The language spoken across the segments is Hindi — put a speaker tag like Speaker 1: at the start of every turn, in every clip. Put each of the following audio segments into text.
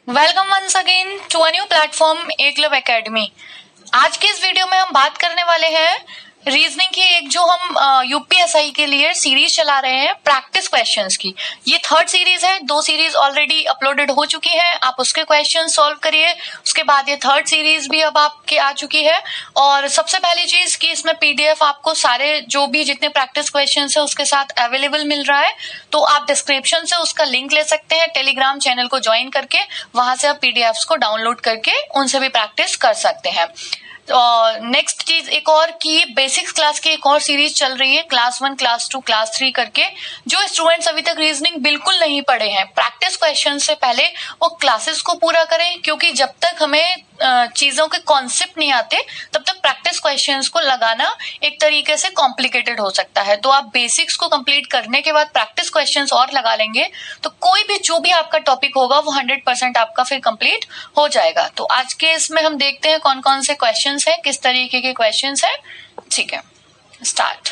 Speaker 1: Welcome once again to a new platform Eklavya academy. आज के इस वीडियो में हम बात करने वाले हैं रीजनिंग की एक जो हम यूपीएसआई के लिए सीरीज चला रहे हैं प्रैक्टिस क्वेश्चंस की। ये थर्ड सीरीज है, 2 सीरीज ऑलरेडी अपलोडेड हो चुकी है, आप उसके क्वेश्चन सॉल्व करिए। उसके बाद ये थर्ड सीरीज भी अब आपके आ चुकी है। और सबसे पहली चीज कि इसमें पीडीएफ आपको सारे जो भी जितने प्रैक्टिस क्वेश्चंस है उसके साथ अवेलेबल मिल रहा है, तो आप डिस्क्रिप्शन से उसका लिंक ले सकते हैं। टेलीग्राम चैनल को ज्वाइन करके वहां से आप पीडीएफ्स को डाउनलोड करके उनसे भी प्रैक्टिस कर सकते हैं। नेक्स्ट चीज एक और कि बेसिक्स क्लास की एक और सीरीज चल रही है, क्लास 1, क्लास 2, क्लास 3 करके। जो स्टूडेंट्स अभी तक रीजनिंग बिल्कुल नहीं पढ़े हैं, प्रैक्टिस क्वेश्चन से पहले वो क्लासेस को पूरा करें, क्योंकि जब तक हमें चीजों के कॉन्सेप्ट नहीं आते तब तक प्रैक्टिस क्वेश्चंस को लगाना एक तरीके से कॉम्प्लिकेटेड हो सकता है। तो आप बेसिक्स को कंप्लीट करने के बाद प्रैक्टिस क्वेश्चंस और लगा लेंगे तो कोई भी जो भी आपका टॉपिक होगा वो 100% आपका फिर कंप्लीट हो जाएगा। तो आज के इसमें हम देखते हैं कौन कौन से क्वेश्चंस हैं, किस तरीके के क्वेश्चंस हैं। ठीक है, स्टार्ट।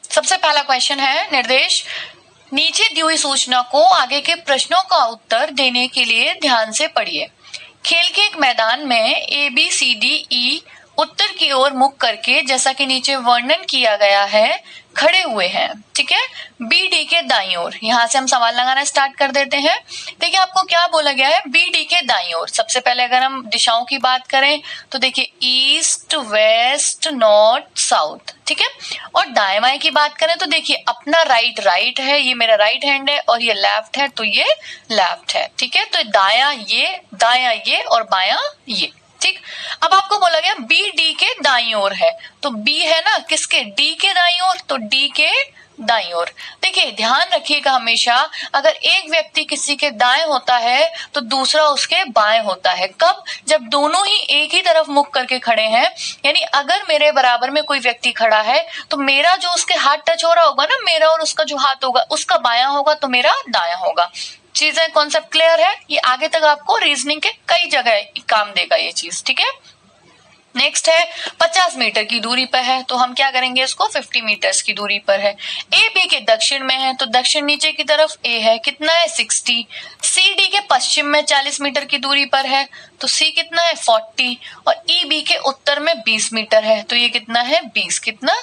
Speaker 1: सबसे पहला क्वेश्चन है, निर्देश नीचे दी हुई सूचना को आगे के प्रश्नों का उत्तर देने के लिए ध्यान से पढ़िए। खेल के एक मैदान में A B C D E उत्तर की ओर मुख करके, जैसा कि नीचे वर्णन किया गया है, खड़े हुए हैं। ठीक है, बी डी के दाईं ओर। यहां से हम सवाल लगाना स्टार्ट कर देते हैं। देखिए आपको क्या बोला गया है, बी डी के दाईं ओर। सबसे पहले अगर हम दिशाओं की बात करें तो देखिए ईस्ट, वेस्ट, नॉर्थ, साउथ। ठीक है, और दाएं बाएं की बात करें तो देखिए अपना राइट है, ये मेरा राइट हैंड है, और ये लेफ्ट है तो ये लेफ्ट है। ठीक है, तो दायां ये और बायां ये। ठीक, अब आपको बोला गया बी डी के दाईं ओर है, तो बी है ना किसके, डी के दाईं ओर, तो डी के दाईं ओर। देखिए ध्यान रखिएगा हमेशा, अगर एक व्यक्ति किसी के दाएं होता है तो दूसरा उसके बाएं होता है। कब, जब दोनों ही एक ही तरफ मुख करके खड़े हैं। यानी अगर मेरे बराबर में कोई व्यक्ति खड़ा है तो मेरा जो उसके हाथ टच हो रहा होगा ना, मेरा और उसका जो हाथ होगा उसका बायां होगा तो मेरा दायां होगा। चीजें, कॉन्सेप्ट क्लियर है? ये आगे तक आपको रीजनिंग के कई जगह काम देगा ये चीज। ठीक है, नेक्स्ट है 50 मीटर की दूरी पर है, तो हम क्या करेंगे, इसको 50 मीटर्स की दूरी पर है। ए बी के दक्षिण में है, तो दक्षिण नीचे की तरफ ए है, कितना है 60। सी डी के पश्चिम में 40 मीटर की दूरी पर है, तो सी कितना है 40। और ई बी के उत्तर में 20 मीटर है, तो ये कितना है 20, कितना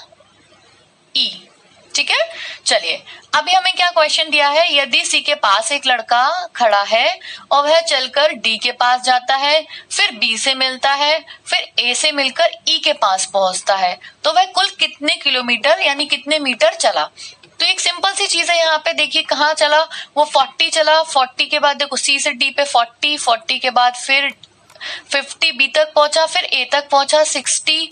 Speaker 1: ई। ठीक है, चलिए अभी हमें क्या क्वेश्चन दिया है, यदि सी के पास एक लड़का खड़ा है और वह चलकर डी के पास जाता है, फिर बी से मिलता है, फिर ए से मिलकर ई के पास पहुंचता है, तो वह कुल कितने किलोमीटर यानी कितने मीटर चला। तो एक सिंपल सी चीज है, यहाँ पे देखिए कहाँ चला, वो 40 चला। 40 के बाद देखो सी से डी पे 40 के बाद फिर 50 बी तक पहुंचा, फिर ए तक पहुंचा 60,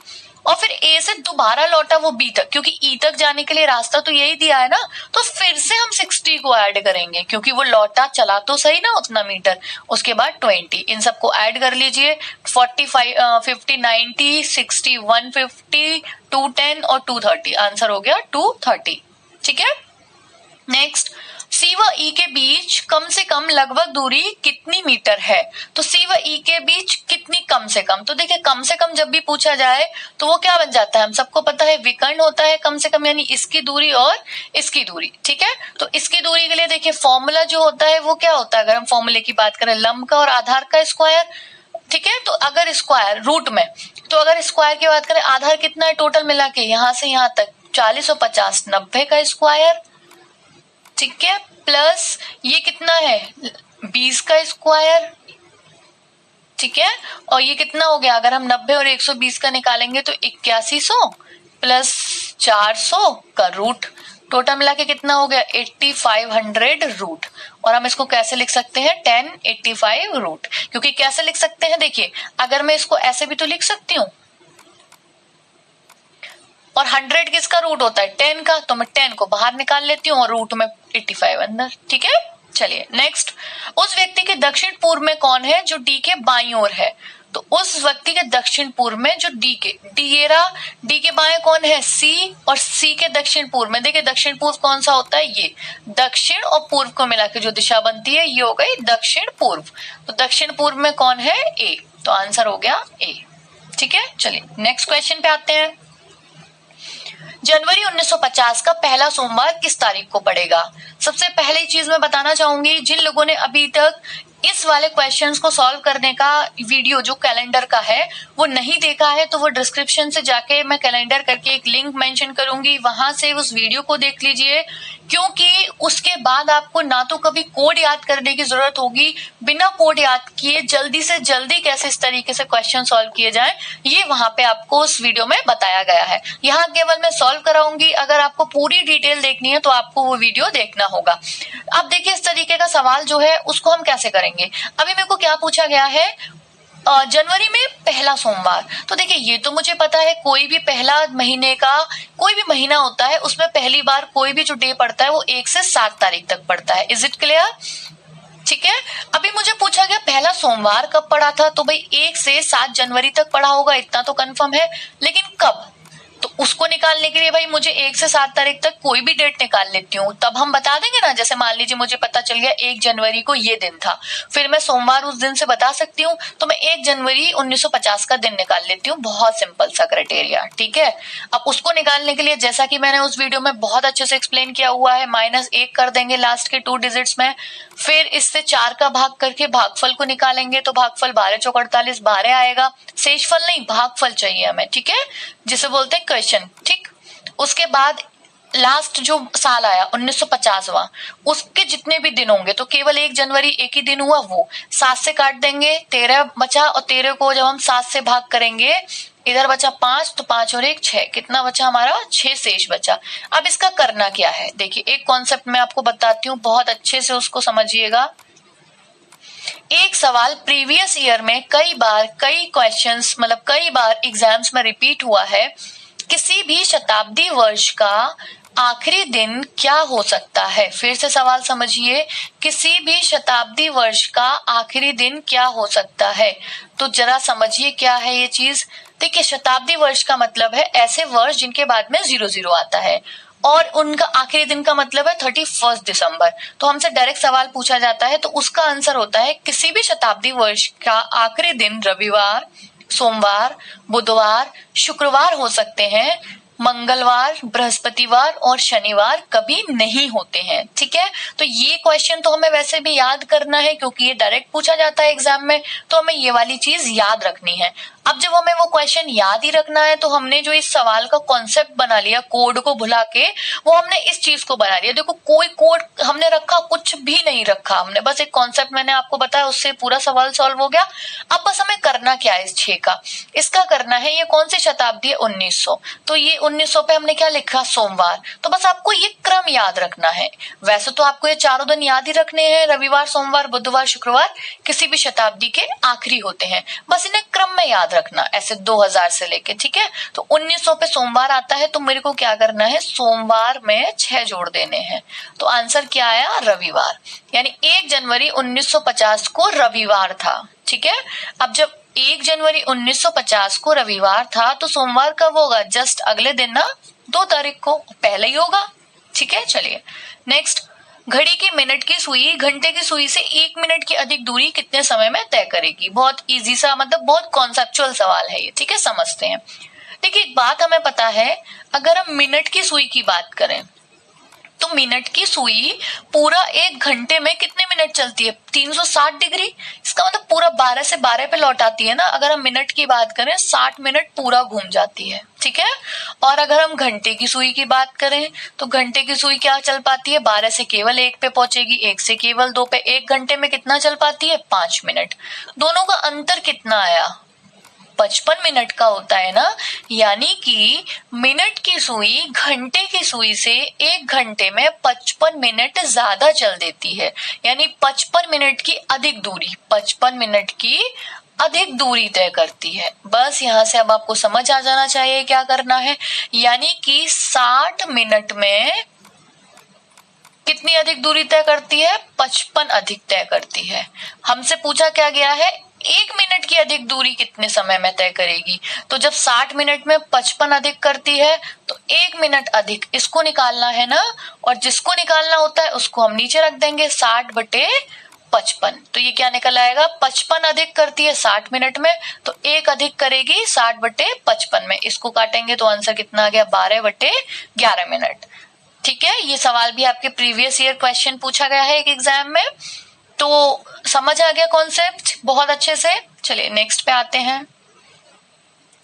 Speaker 1: और फिर ए से दोबारा लौटा वो बी तक, क्योंकि ई तक जाने के लिए रास्ता तो यही दिया है ना, तो फिर से हम 60 को ऐड करेंगे, क्योंकि वो लौटा चला तो सही ना उतना मीटर। उसके बाद 20, इन सबको ऐड कर लीजिए। 45, 50, 90, 60, 150, 210 और 230, आंसर हो गया 230। ठीक है, नेक्स्ट, सी व ई के बीच कम से कम लगभग दूरी कितनी मीटर है। तो सी व ई के बीच कितनी कम से कम, तो देखिए कम से कम जब भी पूछा जाए तो वो क्या बन जाता है, हम सबको पता है विकर्ण होता है कम से कम, यानी इसकी दूरी और इसकी दूरी। ठीक है, तो इसकी दूरी के लिए देखिए फॉर्मूला जो होता है वो क्या होता है, अगर हम फॉर्मूले की बात करें, लंब का और आधार का स्क्वायर। ठीक है, तो अगर स्क्वायर रूट में, तो अगर स्क्वायर की बात करें, आधार कितना है टोटल मिला के यहां से यहां तक 40 और 50, 90 का स्क्वायर। ठीक है, प्लस ये कितना है 20 का स्क्वायर। ठीक है, और ये कितना हो गया, अगर हम 90 और 120 का निकालेंगे तो 8100 प्लस 400 का रूट, टोटल मिला के कितना हो गया 8500 रूट। और हम इसको कैसे लिख सकते हैं 1085 रूट, क्योंकि कैसे लिख सकते हैं, देखिए अगर मैं इसको ऐसे भी तो लिख सकती हूँ, और 100 किसका रूट होता है 10 का, तो मैं 10 को बाहर निकाल लेती हूँ और रूट में 85 अंदर। ठीक है, चलिए नेक्स्ट, उस व्यक्ति के दक्षिण पूर्व में कौन है जो डी के बाईं ओर है। तो उस व्यक्ति के दक्षिण पूर्व में जो डी के बाएं कौन है सी, और सी के दक्षिण पूर्व में देखिए दक्षिण पूर्व कौन सा होता है, ये दक्षिण और पूर्व को मिला के जो दिशा बनती है ये हो गई दक्षिण पूर्व। तो दक्षिण पूर्व में कौन है ए, तो आंसर हो गया ए। ठीक है, चलिए नेक्स्ट क्वेश्चन पे आते हैं। जनवरी 1950 का पहला सोमवार किस तारीख को पड़ेगा। सबसे पहली चीज मैं बताना चाहूंगी, जिन लोगों ने अभी तक इस वाले क्वेश्चंस को सॉल्व करने का वीडियो जो कैलेंडर का है वो नहीं देखा है तो वो डिस्क्रिप्शन से जाके मैं कैलेंडर करके एक लिंक मेंशन करूंगी, वहां से उस वीडियो को देख लीजिए, क्योंकि उसके बाद आपको ना तो कभी कोड याद करने की जरूरत होगी, बिना कोड याद किए जल्दी से जल्दी कैसे इस तरीके से क्वेश्चन सॉल्व किए जाएं ये वहां पे आपको उस वीडियो में बताया गया है। यहाँ केवल मैं सॉल्व कराऊंगी, अगर आपको पूरी डिटेल देखनी है तो आपको वो वीडियो देखना होगा। अब देखिए इस तरीके का सवाल जो है उसको हम कैसे करेंगे। अभी मेरे को क्या पूछा गया है, जनवरी में पहला सोमवार, तो देखिए ये तो मुझे पता है, कोई भी पहला महीने का कोई भी महीना होता है उसमें पहली बार कोई भी जो डे पड़ता है वो 1 से 7 तारीख तक पड़ता है। Is it clear? ठीक है। अभी मुझे पूछा गया पहला सोमवार कब पड़ा था, तो भाई 1 से 7 जनवरी तक पड़ा होगा, इतना तो कंफर्म है, लेकिन कब, तो उसको निकालने के लिए भाई मुझे 1 से 7 तारीख तक कोई भी डेट निकाल लेती हूँ, तब हम बता देंगे ना। जैसे मान लीजिए मुझे पता चल गया 1 जनवरी को ये दिन था, फिर मैं सोमवार उस दिन से बता सकती हूँ, तो मैं 1 जनवरी 1950 का दिन निकाल लेती हूँ। बहुत सिंपल सा क्राइटेरिया, ठीक है। अब उसको निकालने के लिए जैसा कि मैंने उस वीडियो में बहुत अच्छे से एक्सप्लेन किया हुआ है, -1 कर देंगे लास्ट के 2 डिजिट्स में, फिर इससे 4 का भाग करके भागफल को निकालेंगे, तो भागफल 12 चौक 48 12 आएगा। शेषफल नहीं, भागफल चाहिए हमें, ठीक है, जिसे बोलते हैं क्वेश्चन, ठीक। उसके बाद लास्ट जो साल आया 1950वां, उसके जितने भी दिन होंगे तो केवल 1 जनवरी एक ही दिन हुआ, वो 7 से काट देंगे, 13 बचा, और 13 को जब हम 7 से भाग करेंगे, इधर बचा 5, तो 5 और 1 6, कितना बचा हमारा 6 शेष बचा। अब इसका करना क्या है, देखिए एक कॉन्सेप्ट मैं आपको बताती हूँ, बहुत अच्छे से उसको समझिएगा। एक सवाल प्रीवियस ईयर में कई बार कई क्वेश्चंस मतलब कई बार एग्जाम्स में रिपीट हुआ है, किसी भी शताब्दी वर्ष का आखिरी दिन क्या हो सकता है। फिर से सवाल समझिए, किसी भी शताब्दी वर्ष का आखिरी दिन क्या हो सकता है, तो जरा समझिए क्या है ये चीज। देखिए शताब्दी वर्ष का मतलब है ऐसे वर्ष जिनके बाद में 00 आता है, और उनका आखिरी दिन का मतलब है 31 दिसंबर। तो हमसे डायरेक्ट सवाल पूछा जाता है तो उसका आंसर होता है किसी भी शताब्दी वर्ष का आखिरी दिन रविवार, सोमवार, बुधवार, शुक्रवार हो सकते हैं, मंगलवार, बृहस्पतिवार और शनिवार कभी नहीं होते हैं, ठीक है। तो ये क्वेश्चन तो हमें वैसे भी याद करना है क्योंकि ये डायरेक्ट पूछा जाता है एग्जाम में, तो हमें ये वाली चीज याद रखनी है। अब जब हमें वो क्वेश्चन याद ही रखना है तो हमने जो इस सवाल का कॉन्सेप्ट बना लिया, कोड को भुला के वो हमने इस चीज को बना लिया। देखो कोई कोड हमने रखा कुछ भी नहीं रखा, हमने बस एक कॉन्सेप्ट मैंने आपको बताया, उससे पूरा सवाल सॉल्व हो गया। अब बस हमें करना क्या है इस 6 का, इसका करना है ये कौन सी शताब्दी है 1900, तो ये 1900 पे हमने क्या लिखा सोमवार, तो बस आपको ये क्रम याद रखना है। वैसे तो आपको ये चारों दिन याद ही रखने हैं, रविवार, सोमवार, बुधवार, शुक्रवार किसी भी शताब्दी के आखिरी होते हैं, बस इन्हें क्रम में याद रखना, ऐसे 2000 से लेके, ठीक है। तो 1900 पे सोमवार आता है तो मेरे को क्या करना है, सोमवार में 6 जोड़ देने हैं, तो आंसर क्या आया रविवार, यानी 1 जनवरी 1950 को रविवार था, ठीक है। अब जब 1 जनवरी 1950 को रविवार था तो सोमवार कब होगा, जस्ट अगले दिन ना, 2 तारीख को, पहले ही होगा, ठीक है। चलिए नेक्स्ट, घड़ी की मिनट की सुई घंटे की सुई से 1 मिनट की अधिक दूरी कितने समय में तय करेगी। बहुत इजी सा, मतलब बहुत कॉन्सेप्चुअल सवाल है ये, ठीक है, समझते हैं। देखिए एक बात हमें पता है, अगर हम मिनट की सुई की बात करें तो मिनट की सुई पूरा 1 घंटे में कितने मिनट चलती है, 360 डिग्री, इसका मतलब पूरा 12 से 12 पे लौट आती है ना। अगर हम मिनट की बात करें 60 मिनट पूरा घूम जाती है, ठीक है। और अगर हम घंटे की सुई की बात करें तो घंटे की सुई क्या चल पाती है, 12 से केवल 1 पे पहुंचेगी, 1 से केवल 2 पे, 1 घंटे में कितना चल पाती है 5 मिनट। दोनों का अंतर कितना आया, 55 मिनट का होता है ना, यानी कि मिनट की सुई घंटे की सुई से 1 घंटे में 55 मिनट ज्यादा चल देती है, यानी 55 मिनट की अधिक दूरी, 55 मिनट की अधिक दूरी तय करती है। बस यहाँ से अब आपको समझ आ जाना चाहिए क्या करना है, यानी कि 60 मिनट में कितनी अधिक दूरी तय करती है, 55 अधिक तय करती है। हमसे पूछा क्या गया है, 1 मिनट की अधिक दूरी कितने समय में तय करेगी, तो जब 60 मिनट में 55 अधिक करती है तो 1 मिनट अधिक, इसको निकालना है ना, और जिसको निकालना होता है उसको हम नीचे रख देंगे 60/55, तो ये क्या निकल आएगा, 55 अधिक करती है 60 मिनट में तो 1 अधिक करेगी 60/55 में, इसको काटेंगे तो आंसर कितना आ गया 12/11 मिनट, ठीक है। ये सवाल भी आपके प्रीवियस ईयर क्वेश्चन पूछा गया है एक एग्जाम में। तो समझ आ गया कॉन्सेप्ट बहुत अच्छे से। चलिए नेक्स्ट पे आते हैं।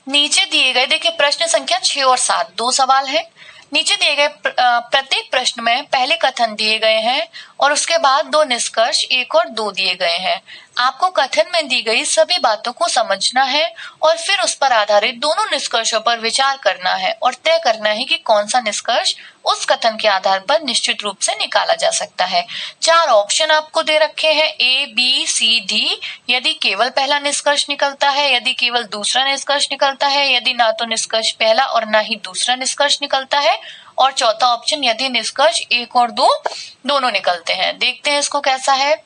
Speaker 1: नीचे दिए गए देखिए प्रश्न संख्या 6 और 7 दो सवाल है। नीचे दिए गए प्रत्येक प्रश्न में पहले कथन दिए गए हैं और उसके बाद दो निष्कर्ष 1 और 2 दिए गए हैं। आपको कथन में दी गई सभी बातों को समझना है और फिर उस पर आधारित दोनों निष्कर्षों पर विचार करना है और तय करना है कि कौन सा निष्कर्ष उस कथन के आधार पर निश्चित रूप से निकाला जा सकता है। 4 ऑप्शन आपको दे रखे हैं A, B, C, D। यदि केवल पहला निष्कर्ष निकलता है, यदि केवल दूसरा निष्कर्ष निकलता है, यदि ना तो निष्कर्ष पहला और ना ही दूसरा निष्कर्ष निकलता है, और चौथा ऑप्शन यदि निष्कर्ष 1 और 2 दोनों निकलते हैं। देखते हैं इसको कैसा है।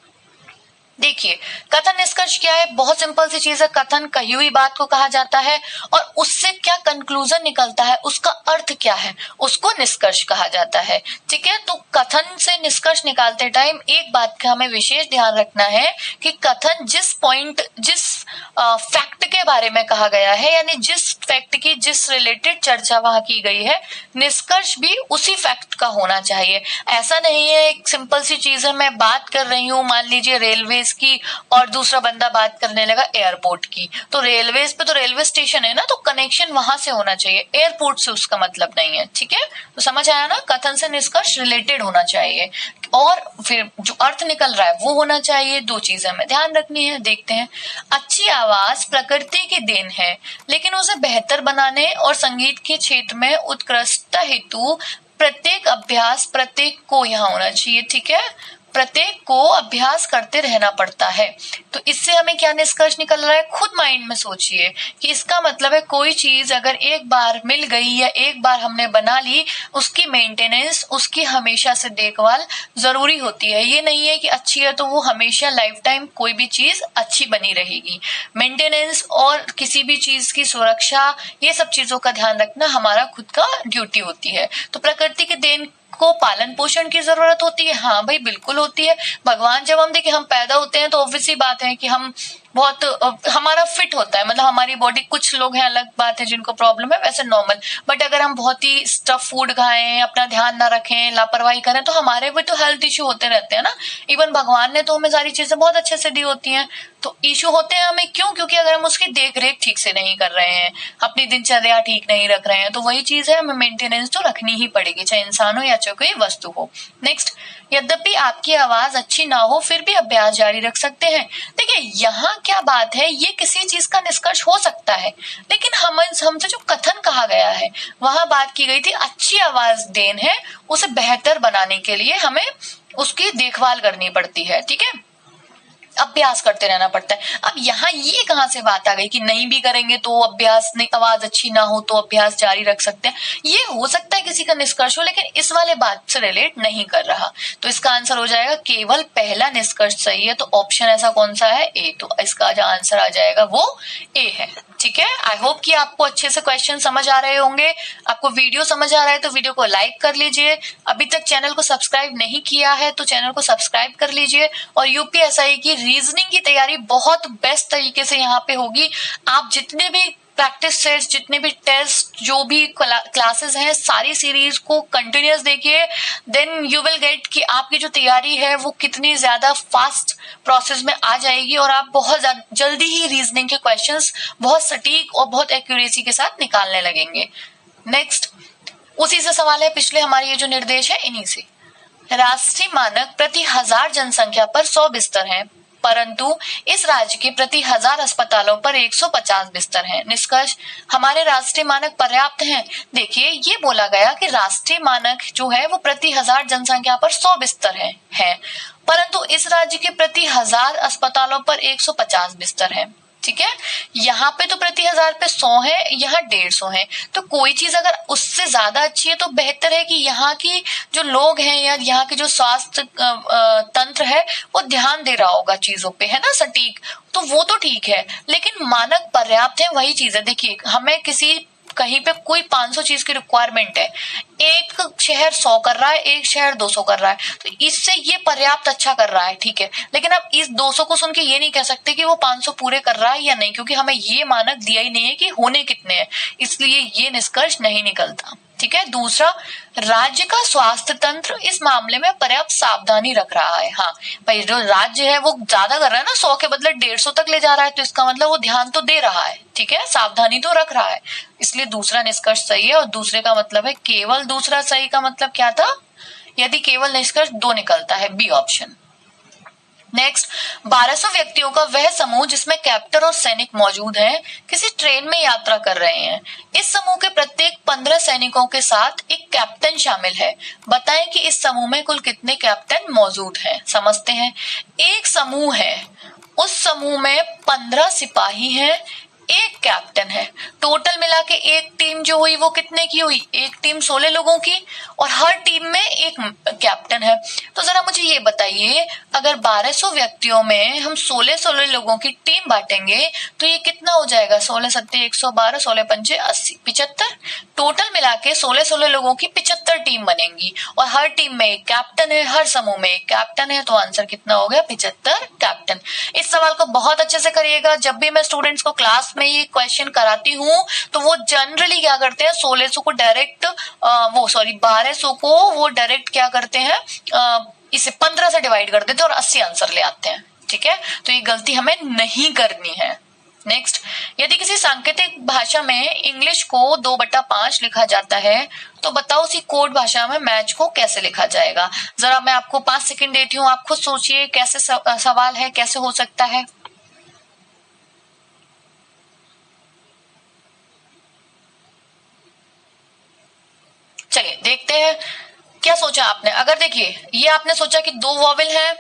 Speaker 1: देखिए कथन निष्कर्ष क्या है, बहुत सिंपल सी चीज है। कथन कही हुई बात को कहा जाता है और उससे क्या कंक्लूजन निकलता है, उसका अर्थ क्या है, उसको निष्कर्ष कहा जाता है। ठीक है, तो कथन से निष्कर्ष निकालते टाइम एक बात का हमें विशेष ध्यान रखना है कि कथन जिस पॉइंट जिस फैक्ट के बारे में कहा गया है, यानी जिस फैक्ट की जिस रिलेटेड चर्चा वहां की गई है, निष्कर्ष भी उसी फैक्ट का होना चाहिए। ऐसा नहीं है एक सिंपल सी चीज है, मैं बात कर रही हूँ मान लीजिए रेलवे की और दूसरा बंदा बात करने लगा एयरपोर्ट की, तो रेलवेज पे तो रेलवे स्टेशन है ना, तो कनेक्शन वहां से होना चाहिए, एयरपोर्ट से उसका मतलब नहीं है। ठीक है, तो समझ आया ना, कथन से निष्कर्ष रिलेटेड होना चाहिए और फिर जो अर्थ निकल रहा है वो होना चाहिए। दो चीजें हमें ध्यान रखनी है। देखते हैं। अच्छी आवाज प्रकृति की देन है, लेकिन उसे बेहतर बनाने और संगीत के क्षेत्र में उत्कृष्टता हेतु प्रत्येक को यहाँ होना चाहिए। ठीक है, प्रत्येक को अभ्यास करते रहना पड़ता है। तो इससे हमें क्या निष्कर्ष निकल रहा है, खुद माइंड में सोचिए कि इसका मतलब है कोई चीज अगर एक बार मिल गई या एक बार हमने बना ली, उसकी मेंटेनेंस, उसकी हमेशा से देखभाल जरूरी होती है। ये नहीं है कि अच्छी है तो वो हमेशा लाइफ टाइम कोई भी चीज अच्छी बनी रहेगी। मेंटेनेंस और किसी भी चीज की सुरक्षा, ये सब चीजों का ध्यान रखना हमारा खुद का ड्यूटी होती है। तो प्रकृति के देन को पालन पोषण की जरूरत होती है, हाँ भाई बिल्कुल होती है। भगवान जब हम देखिए हम पैदा होते हैं तो ऑब्वियसली बात है कि हम बहुत हमारा फिट होता है, मतलब हमारी बॉडी, कुछ लोग हैं अलग बात है जिनको प्रॉब्लम है, वैसे नॉर्मल। बट अगर हम बहुत ही स्टफ फूड खाएं, अपना ध्यान ना रखें, लापरवाही करें, तो हमारे भी तो हेल्थ इश्यू होते रहते हैं ना। इवन भगवान ने तो हमें सारी चीजें बहुत अच्छे से दी होती हैं, तो इश्यू होते हैं हमें क्यों, क्योंकि अगर हम उसकी देख रेख ठीक से नहीं कर रहे हैं, अपनी दिनचर्या ठीक नहीं रख रहे हैं, तो वही चीज है, हमें मेंटेनेंस तो रखनी ही पड़ेगी, चाहे इंसान हो या चाहे कोई वस्तु हो। नेक्स्ट, यद्यपि आपकी आवाज अच्छी ना हो फिर भी अभ्यास जारी रख सकते हैं। देखिए यहाँ क्या बात है, ये किसी चीज का निष्कर्ष हो सकता है, लेकिन हमसे जो कथन कहा गया है वहां बात की गई थी अच्छी आवाज देन है, उसे बेहतर बनाने के लिए हमें उसकी देखभाल करनी पड़ती है। ठीक है, अभ्यास करते रहना पड़ता है। अब यहाँ ये कहां से बात आ गई कि नहीं भी करेंगे तो अभ्यास नहीं, आवाज अच्छी ना हो तो अभ्यास जारी रख सकते हैं। ये हो सकता है किसी का निष्कर्ष हो, लेकिन इस वाले बात से रिलेट नहीं कर रहा। तो इसका आंसर हो जाएगा केवल पहला निष्कर्ष सही है। तो ऑप्शन ऐसा कौन सा है, ए। तो इसका जो आंसर आ जाएगा वो ए है। ठीक है, आई होप कि आपको अच्छे से क्वेश्चन समझ आ रहे होंगे। आपको वीडियो समझ आ रहा है तो वीडियो को लाइक कर लीजिए। अभी तक चैनल को सब्सक्राइब नहीं किया है तो चैनल को सब्सक्राइब कर लीजिए। और यूपीएसआई की रीजनिंग की तैयारी बहुत बेस्ट तरीके से यहाँ पे होगी। आप जितने भी प्रैक्टिस सेट्स, जितने भी टेस्ट, जो भी क्लासेस हैं, सारी सीरीज को कंटिन्यूअस देखिए, देन यू विल गेट कि आपकी जो तैयारी है वो कितनी ज्यादा फास्ट प्रोसेस में आ जाएगी और आप बहुत जल्दी ही रीजनिंग के क्वेश्चंस बहुत सटीक और बहुत एक्यूरेसी के साथ निकालने लगेंगे। नेक्स्ट, उसी से सवाल है पिछले हमारे ये जो निर्देश है इन्हीं से। राष्ट्रीय मानक प्रति 1000 जनसंख्या पर 100 बिस्तर हैं, परंतु इस राज्य के प्रति 1000 अस्पतालों पर 150 बिस्तर हैं। निष्कर्ष, हमारे राष्ट्रीय मानक पर्याप्त हैं। देखिए ये बोला गया कि राष्ट्रीय मानक जो है वो प्रति 1000 जनसंख्या पर 100 बिस्तर है, परंतु इस राज्य के प्रति 1000 अस्पतालों पर 150 बिस्तर हैं। ठीक है, यहाँ पे तो प्रति 1000 पे 100 है, यहाँ 150 है। तो कोई चीज अगर उससे ज्यादा अच्छी है तो बेहतर है कि यहाँ की जो लोग हैं या यहाँ के जो स्वास्थ्य तंत्र है वो ध्यान दे रहा होगा चीजों पे, है ना, सटीक। तो वो तो ठीक है, लेकिन मानक पर्याप्त है, वही चीज है। देखिए हमें कहीं पे कोई 500 चीज की रिक्वायरमेंट है, एक शहर 100 कर रहा है, एक शहर 200 कर रहा है, तो इससे ये पर्याप्त अच्छा कर रहा है। ठीक है, लेकिन आप इस 200 को सुन के ये नहीं कह सकते कि वो 500 पूरे कर रहा है या नहीं, क्योंकि हमें ये मानक दिया ही नहीं है कि होने कितने हैं, इसलिए ये निष्कर्ष नहीं निकलता। ठीक है। दूसरा, राज्य का स्वास्थ्य तंत्र इस मामले में पर्याप्त सावधानी रख रहा है। हाँ भाई, जो राज्य है वो ज्यादा कर रहा है ना, 100 के बदले 150 तक ले जा रहा है, तो इसका मतलब वो ध्यान तो दे रहा है, ठीक है, सावधानी तो रख रहा है, इसलिए दूसरा निष्कर्ष सही है। और दूसरे का मतलब है केवल दूसरा सही का मतलब क्या था, यदि केवल निष्कर्ष 2 निकलता है, बी ऑप्शन। नेक्स्ट, 1200 व्यक्तियों का वह समूह जिसमें कैप्टन और सैनिक मौजूद हैं, किसी ट्रेन में यात्रा कर रहे हैं। इस समूह के प्रत्येक 15 सैनिकों के साथ एक कैप्टन शामिल है। बताएं कि इस समूह में कुल कितने कैप्टन मौजूद हैं। समझते हैं। एक समूह है, उस समूह में 15 सिपाही हैं, एक कैप्टन है। टोटल मिला के एक टीम जो हुई वो कितने की हुई, एक टीम 16 लोगों की, और हर टीम में एक कैप्टन है। तो जरा मुझे ये बताइए, अगर 1200 व्यक्तियों में हम 16 लोगों की टीम बांटेंगे तो ये कितना हो जाएगा, 16 सत्ते 112, 16 पंचे 80, 75। टोटल मिला के 16 लोगों की 75 टीम बनेंगी, और हर टीम में एक कैप्टन है, हर समूह में एक कैप्टन है, तो आंसर कितना हो गया, 75 कैप्टन। इस सवाल को बहुत अच्छे से करिएगा। जब भी मैं स्टूडेंट्स को क्लास में ये क्वेश्चन कराती हूँ तो वो जनरली क्या करते हैं, 1600 को डायरेक्ट 1200 को वो डायरेक्ट क्या करते हैं, इसे 15 से डिवाइड कर देते हैं और 80 आंसर ले आते हैं, ठीक है। तो ये गलती हमें नहीं करनी है। नेक्स्ट, यदि किसी सांकेतिक भाषा में इंग्लिश को 2/5 लिखा जाता है तो बताओ उसी कोड भाषा में मैच को कैसे लिखा जाएगा। जरा मैं आपको 5 सेकंड देती हूँ, आप खुद सोचिए कैसे सवाल है, कैसे हो सकता है। चलिए देखते हैं क्या सोचा आपने। अगर देखिए, ये आपने सोचा कि 2 वॉवेल है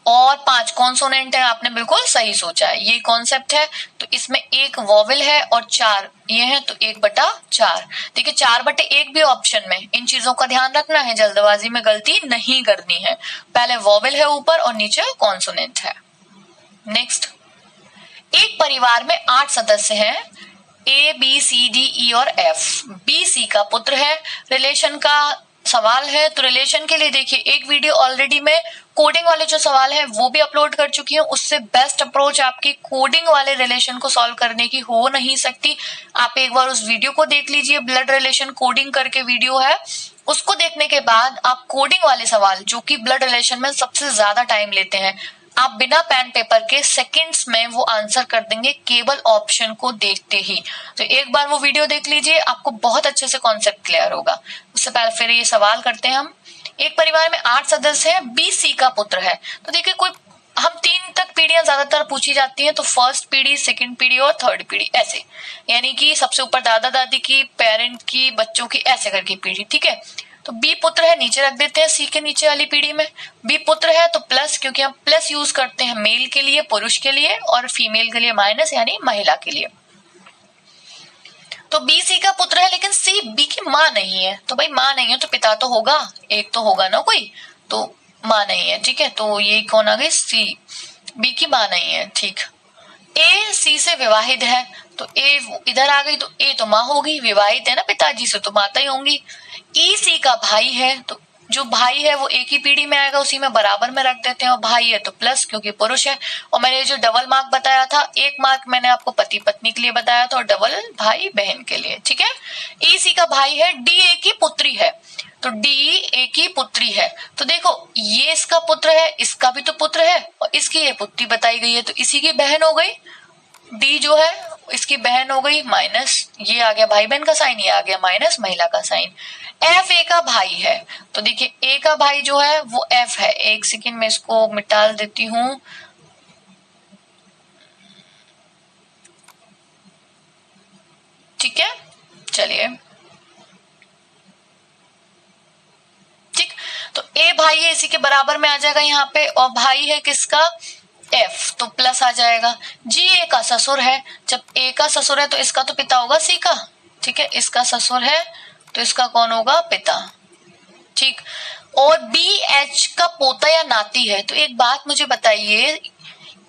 Speaker 1: और 5 कॉन्सोनेंट है, आपने बिल्कुल सही सोचा है, ये कॉन्सेप्ट है। तो इसमें 1 वॉवेल है और 4 ये है, तो 1/4। देखिए 4/1 भी ऑप्शन में, इन चीजों का ध्यान रखना है, जल्दबाजी में गलती नहीं करनी है। पहले वॉवेल है ऊपर और नीचे कॉन्सोनेंट है। नेक्स्ट, एक परिवार में 8 सदस्य हैं, A, B, C, D, E और F। B C का पुत्र है। रिलेशन का सवाल है, तो रिलेशन के लिए देखिए एक वीडियो ऑलरेडी में कोडिंग वाले जो सवाल है वो भी अपलोड कर चुकी हूँ। उससे बेस्ट अप्रोच आपकी कोडिंग वाले रिलेशन को सॉल्व करने की हो नहीं सकती। आप एक बार उस वीडियो को देख लीजिए, ब्लड रिलेशन कोडिंग करके वीडियो है, उसको देखने के बाद आप कोडिंग वाले सवाल जो कि ब्लड रिलेशन में सबसे ज्यादा टाइम लेते हैं, आप बिना पेन पेपर के सेकंड्स में वो आंसर कर देंगे केवल ऑप्शन को देखते ही। तो एक बार वो वीडियो देख लीजिए, आपको बहुत अच्छे से कॉन्सेप्ट क्लियर होगा। उससे पहले फिर ये सवाल करते हैं हम। एक परिवार में 8 सदस्य हैं, B C का पुत्र है। तो देखिए कोई हम 3 तक पीढ़ियां ज्यादातर पूछी जाती हैं, तो फर्स्ट पीढ़ी, सेकंड पीढ़ी और थर्ड पीढ़ी ऐसे, यानी कि सबसे ऊपर दादा दादी की, पेरेंट की, बच्चों की, ऐसे करके पीढ़ी, ठीक है। तो बी पुत्र है नीचे रख देते हैं, सी के नीचे वाली पीढ़ी में। बी पुत्र है तो प्लस, क्योंकि हम प्लस यूज करते हैं मेल के लिए, पुरुष के लिए, और फीमेल के लिए माइनस, यानी महिला के लिए। तो बी सी का पुत्र है, लेकिन सी बी की माँ नहीं है। तो भाई माँ नहीं है तो पिता तो होगा, एक तो होगा ना कोई, तो माँ नहीं है, ठीक है। तो ये कौन आ गई, सी, बी की माँ नहीं है, ठीक। ए सी से विवाहित है, तो ए इधर आ गई, तो ए तो माँ होगी, विवाहित है ना पिताजी से, तो माता ही होंगी। ई सी का भाई है, तो जो भाई है वो एक ही पीढ़ी में आएगा, उसी में बराबर में रख देते हैं, और भाई है तो प्लस क्योंकि पुरुष है। और मैंने जो डबल मार्क बताया था, 1 मार्क मैंने आपको पति पत्नी के लिए बताया था और डबल भाई बहन के लिए, ठीक है। ई सी का भाई है, डी ए की पुत्री है, तो डी ए की पुत्री है। तो देखो ये इसका पुत्र है, इसका भी तो पुत्र है, और इसकी ये पुत्री बताई गई है, तो इसी की बहन हो गई। डी जो है इसकी बहन हो गई, माइनस ये आ गया भाई बहन का साइन, ये आ गया माइनस महिला का साइन। एफ ए का भाई है, तो देखिए ए का भाई जो है वो एफ है। एक सेकंड में इसको मिटा देती हूँ, ठीक है। चलिए ठीक, तो ए भाई है, इसी के बराबर में आ जाएगा यहाँ पे, और भाई है किसका, एफ, तो प्लस आ जाएगा। जी ए का ससुर है, जब ए का ससुर है तो इसका तो पिता होगा सी का, ठीक है। इसका ससुर है तो इसका कौन होगा, पिता, ठीक। और बी एच का पोता या नाती है, तो एक बात मुझे बताइए,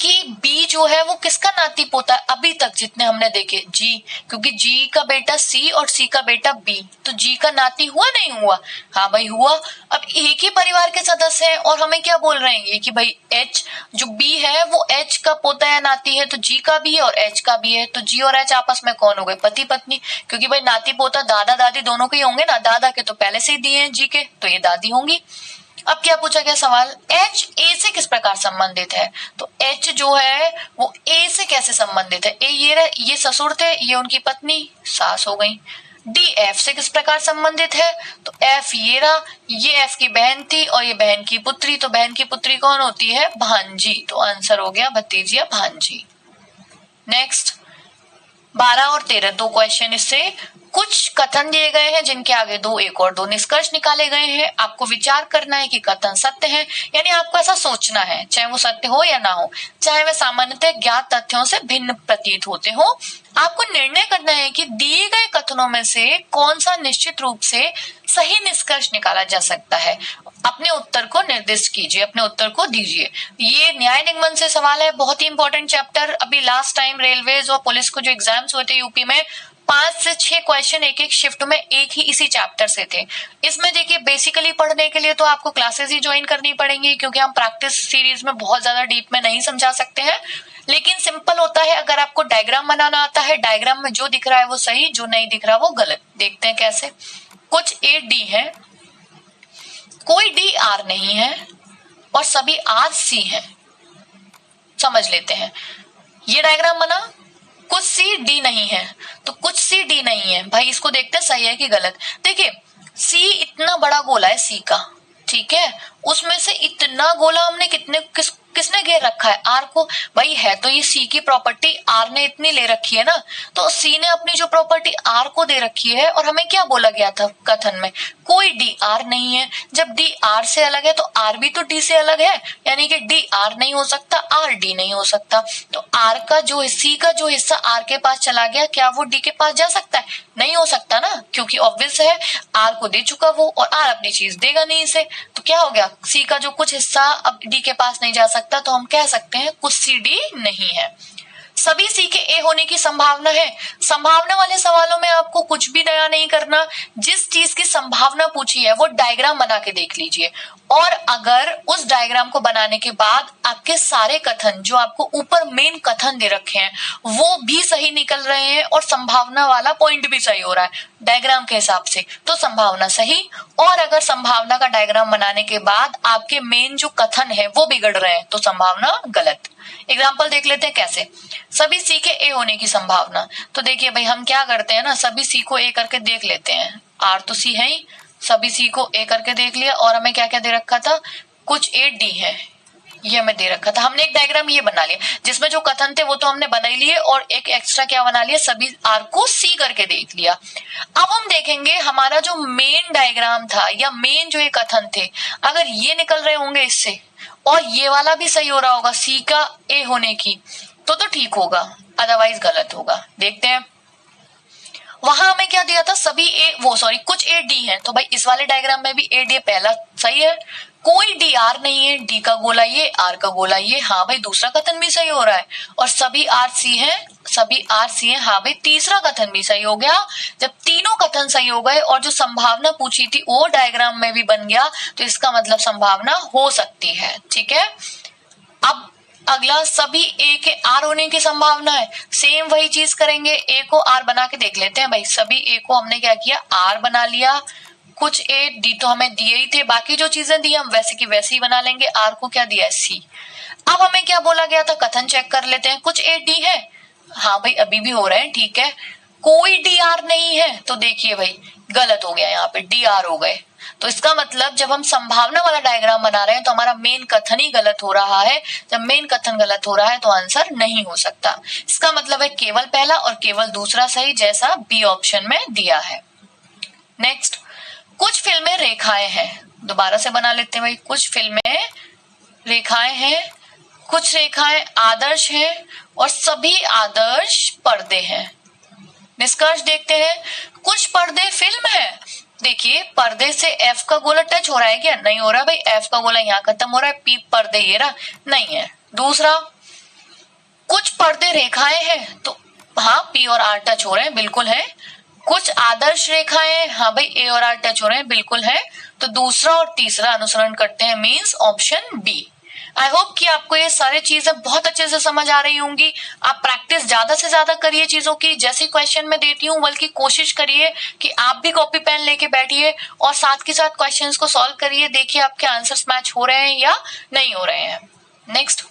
Speaker 1: कि बी जो है वो किसका नाती पोता है अभी तक जितने हमने देखे, जी, क्योंकि जी का बेटा सी और सी का बेटा बी, तो जी का नाती हुआ नहीं हुआ? हाँ भाई हुआ। अब एक ही परिवार के सदस्य हैं और हमें क्या बोल रहे हैं कि भाई एच जो बी है वो एच का पोता या नाती है, तो जी का भी है और एच का भी है, तो जी और एच आपस में कौन हो गए? पति पत्नी, क्योंकि भाई नाती पोता दादा दादी दोनों के ही होंगे ना, दादा के तो पहले से ही दिए हैं जी के, तो ये दादी होंगी। अब क्या पूछा गया सवाल, एच ए से किस प्रकार संबंधित है? तो एच जो है वो ए से कैसे संबंधित है? ए ये ससुर थे, ये उनकी पत्नी सास हो गई। डी एफ से किस प्रकार संबंधित है? तो एफ ये एफ की बहन थी और ये बहन की पुत्री, तो बहन की पुत्री कौन होती है? भांजी, तो आंसर हो गया भतीजी या भांजी। नेक्स्ट 12 और 13 दो क्वेश्चन इससे। कुछ कथन दिए गए हैं जिनके आगे दो एक और दो निष्कर्ष निकाले गए हैं। आपको विचार करना है कि कथन सत्य है, यानी आपको ऐसा सोचना है, चाहे वो सत्य हो या ना हो, चाहे वे सामान्यतः ज्ञात तथ्यों से भिन्न प्रतीत होते हो। आपको निर्णय करना है कि दिए गए कथनों में से कौन सा निश्चित रूप से सही निष्कर्ष निकाला जा सकता है। अपने उत्तर को निर्दिष्ट कीजिए, अपने उत्तर को दीजिए। ये न्याय निगमन से सवाल है, बहुत ही इंपॉर्टेंट चैप्टर। अभी लास्ट टाइम रेलवेज और पुलिस को जो एग्जाम्स हुए थे यूपी में, 5 से 6 क्वेश्चन एक एक शिफ्ट में एक ही इसी चैप्टर से थे। इसमें देखिए बेसिकली पढ़ने के लिए तो आपको क्लासेस ही ज्वाइन करनी पड़ेंगी, क्योंकि हम प्रैक्टिस सीरीज में बहुत ज्यादा डीप में नहीं समझा सकते हैं, लेकिन सिंपल होता है। अगर आपको डायग्राम बनाना आता है, डायग्राम में जो दिख रहा है वो सही, जो नहीं दिख रहा वो गलत। देखते हैं कैसे। कुछ ए डी है, कोई डी आर नहीं है और सभी आर सी है। समझ लेते हैं। ये डायग्राम बना, कुछ सी डी नहीं है तो कुछ सी डी नहीं है। भाई इसको देखते हैं सही है कि गलत। देखिए सी इतना बड़ा गोला है सी का, ठीक है, उसमें से इतना गोला हमने किसने घेर रखा है? आर को। भाई है तो ये सी की प्रॉपर्टी, आर ने इतनी ले रखी है ना, तो सी ने अपनी जो प्रॉपर्टी आर को दे रखी है। और हमें क्या बोला गया था कथन में? कोई डी आर नहीं है। जब डी आर से अलग है तो आर भी तो डी से अलग है, यानी कि डी आर नहीं हो सकता, आर डी नहीं हो सकता। तो आर का जो सी का जो हिस्सा आर के पास चला गया, क्या वो डी के पास जा सकता है? नहीं हो सकता ना, क्योंकि ऑब्वियस है आर को दे चुका वो, और आर अपनी चीज देगा नहीं इसे। तो क्या हो गया, सी का जो कुछ हिस्सा अब डी के पास नहीं जा सकता, तो हम कह सकते हैं कुछ सी डी नहीं है। सभी सी के ए होने की संभावना है। संभावना वाले सवालों में आपको कुछ भी नया नहीं करना, जिस चीज की संभावना पूछी है वो डायग्राम बना के देख लीजिए, और अगर उस डायग्राम को बनाने के बाद आपके सारे कथन जो आपको ऊपर मेन कथन दे रखे हैं वो भी सही निकल रहे हैं और संभावना वाला पॉइंट भी सही हो रहा है डायग्राम के हिसाब से, तो संभावना सही। और अगर संभावना का डायग्राम बनाने के बाद आपके मेन जो कथन है वो बिगड़ रहे हैं तो संभावना गलत। एग्जाम्पल देख लेते हैं कैसे। सभी सी के ए होने की संभावना, तो देखिए भाई हम क्या करते हैं ना, सभी सी को ए करके देख लेते हैं। आर तो सी है ही, सभी सी को ए करके देख लिया, और हमें क्या क्या दे रखा था? कुछ ए डी है, ये हमें दे रखा था। हमने एक डायग्राम ये बना लिया जिसमें जो कथन थे वो तो हमने बना ही लिए, और एक एक्स्ट्रा क्या बना लिया, सभी आर को सी करके देख लिया। अब हम देखेंगे हमारा जो मेन डायग्राम था या मेन जो ये कथन थे, अगर ये निकल रहे होंगे इससे और ये वाला भी सही हो रहा होगा सी का ए होने की, तो ठीक होगा, अदरवाइज गलत होगा। देखते हैं वहां हमें क्या दिया था, सभी कुछ ए डी है, तो भाई इस वाले डायग्राम में भी ए डी पहला सही है। कोई डी आर नहीं है, डी का गोला ये, आर का गोला ये, हाँ भाई दूसरा कथन भी सही हो रहा है। और सभी आर सी है, हाँ भाई तीसरा कथन भी सही हो गया। जब तीनों कथन सही हो गए और जो संभावना पूछी थी वो डायग्राम में भी बन गया, तो इसका मतलब संभावना हो सकती है। ठीक है, अब अगला सभी ए के आर होने की संभावना है। सेम वही चीज करेंगे, ए को आर बना के देख लेते हैं। भाई सभी ए को हमने क्या किया, आर बना लिया। कुछ ए डी तो हमें दिए ही थे, बाकी जो चीजें दी हम वैसे की वैसे ही बना लेंगे। आर को क्या दिया है, सी। अब हमें क्या बोला गया था, कथन चेक कर लेते हैं। कुछ ए डी है, हाँ भाई अभी भी हो रहे हैं, ठीक है। कोई डी आर नहीं है, तो देखिए भाई गलत हो गया, यहाँ पे डी आर हो गए। तो इसका मतलब जब हम संभावना वाला डायग्राम बना रहे हैं तो हमारा मेन कथन ही गलत हो रहा है। जब मेन कथन गलत हो रहा है तो आंसर नहीं हो सकता। इसका मतलब है केवल पहला और केवल दूसरा सही, जैसा बी ऑप्शन में दिया है। नेक्स्ट, कुछ फिल्में रेखाएं हैं। दोबारा से बना लेते हैं भाई। कुछ फिल्में रेखाएं हैं, कुछ रेखाएं आदर्श हैं और सभी आदर्श पर्दे हैं। निष्कर्ष देखते हैं। कुछ पर्दे फिल्म है। देखिए पर्दे से एफ का गोला टच हो रहा है क्या? नहीं हो रहा भाई, एफ का गोला यहाँ खत्म हो रहा है, पी पर्दे ये रहा, नहीं है। दूसरा, कुछ पर्दे रेखाएं हैं, तो हाँ पी और आर टच हो रहे हैं, बिल्कुल है। कुछ आदर्श रेखाएं, हाँ भाई ए और आर टच हो रहे हैं, बिल्कुल है। तो दूसरा और तीसरा अनुसरण करते हैं, means option B. I hope कि आपको ये सारी चीजें बहुत अच्छे से समझ आ रही होंगी। आप प्रैक्टिस ज्यादा से ज्यादा करिए चीजों की, जैसे क्वेश्चन में देती हूँ, बल्कि कोशिश करिए कि आप भी कॉपी पेन लेके बैठिए और साथ के साथ क्वेश्चंस को सॉल्व करिए, देखिए आपके आंसर्स मैच हो रहे हैं या नहीं हो रहे हैं। नेक्स्ट,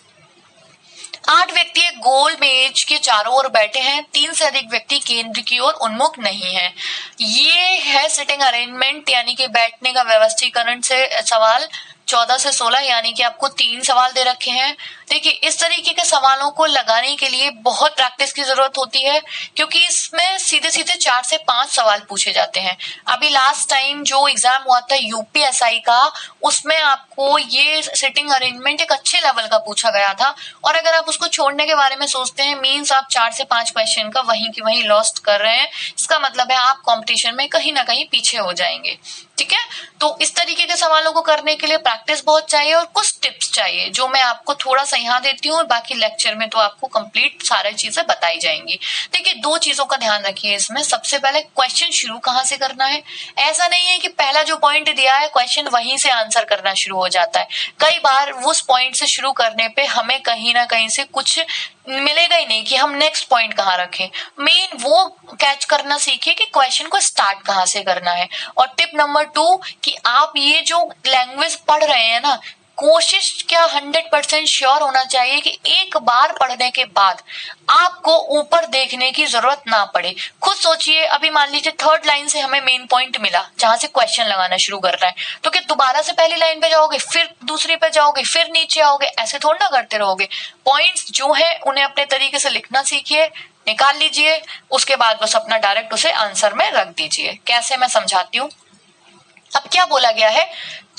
Speaker 1: 8 व्यक्ति एक गोल मेज के चारों ओर बैठे हैं, 3 से अधिक व्यक्ति केंद्र की ओर उन्मुख नहीं है। ये है सिटिंग अरेंजमेंट, यानी कि बैठने का व्यवस्थीकरण से सवाल 14 से 16, यानी कि आपको 3 सवाल दे रखे हैं। देखिए इस तरीके के सवालों को लगाने के लिए बहुत प्रैक्टिस की जरूरत होती है, क्योंकि इसमें सीधे सीधे 4 से 5 सवाल पूछे जाते हैं। अभी लास्ट टाइम जो एग्जाम हुआ था यूपीएसआई का, उसमें आपको ये सिटिंग अरेंजमेंट एक अच्छे लेवल का पूछा गया था, और अगर आप उसको छोड़ने के बारे में सोचते हैं, मीन्स आप 4 से 5 क्वेश्चन का वहीं की वहीं लॉस्ट कर रहे हैं। इसका मतलब है आप कंपटीशन में कहीं ना कहीं पीछे हो जाएंगे। ठीक है, तो इस तरीके के सवालों को करने के लिए प्रैक्टिस बहुत चाहिए और कुछ टिप्स चाहिए, जो मैं आपको थोड़ा सा यहाँ देती हूँ, और बाकी लेक्चर में तो आपको कंप्लीट सारी चीजें बताई जाएंगी। देखिए 2 चीजों का ध्यान रखिए इसमें। सबसे पहले क्वेश्चन शुरू कहाँ से करना है। ऐसा नहीं है कि पहला जो पॉइंट दिया है क्वेश्चन वहीं से आंसर करना शुरू हो जाता है। कई बार उस पॉइंट से शुरू करने पे हमें कहीं ना कहीं से कुछ मिलेगा ही नहीं कि हम नेक्स्ट पॉइंट कहाँ रखें। मेन वो कैच करना सीखिए कि क्वेश्चन को स्टार्ट कहाँ से करना है। और टिप नंबर 2 कि आप ये जो लैंग्वेज पढ़ रहे हैं ना, कोशिश क्या 100% श्योर होना चाहिए कि एक बार पढ़ने के बाद आपको ऊपर देखने की जरूरत ना पड़े। खुद सोचिए, अभी मान लीजिए 3rd लाइन से हमें मेन पॉइंट मिला जहां से क्वेश्चन लगाना शुरू कर रहा है, तो क्या दोबारा से पहली लाइन पे जाओगे, फिर दूसरी पे जाओगे, फिर नीचे आओगे? ऐसे थोड़ा ना करते रहोगे। पॉइंट्स जो है उन्हें अपने तरीके से लिखना सीखिए, निकाल लीजिए, उसके बाद बस अपना डायरेक्ट उसे आंसर में रख दीजिए। कैसे, मैं समझाती हूँ। अब क्या बोला गया है,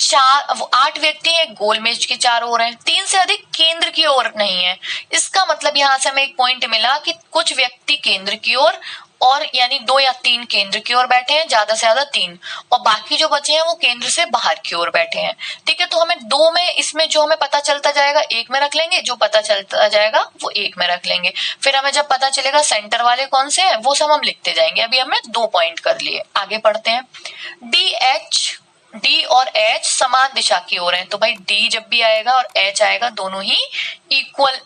Speaker 1: 8 व्यक्ति एक गोल मेज के चारों ओर हैं, 3 से अधिक केंद्र की ओर नहीं है। इसका मतलब यहाँ से हमें एक पॉइंट मिला कि कुछ व्यक्ति केंद्र की ओर, और यानी 2 या 3 केंद्र की ओर बैठे हैं, ज्यादा से ज्यादा 3, और बाकी जो बचे हैं वो केंद्र से बाहर की ओर बैठे हैं। ठीक है, तो हमें 2 में, इसमें जो हमें पता चलता जाएगा 1 में रख लेंगे, जो पता चलता जाएगा वो 1 में रख लेंगे। फिर हमें जब पता चलेगा सेंटर वाले कौन से हैं, वो सब हम लिखते जाएंगे। अभी हमने 2 पॉइंट कर लिए, आगे पढ़ते हैं। डी और एच समान दिशा की ओर है, तो भाई डी जब भी आएगा और एच आएगा, दोनों ही इक्वल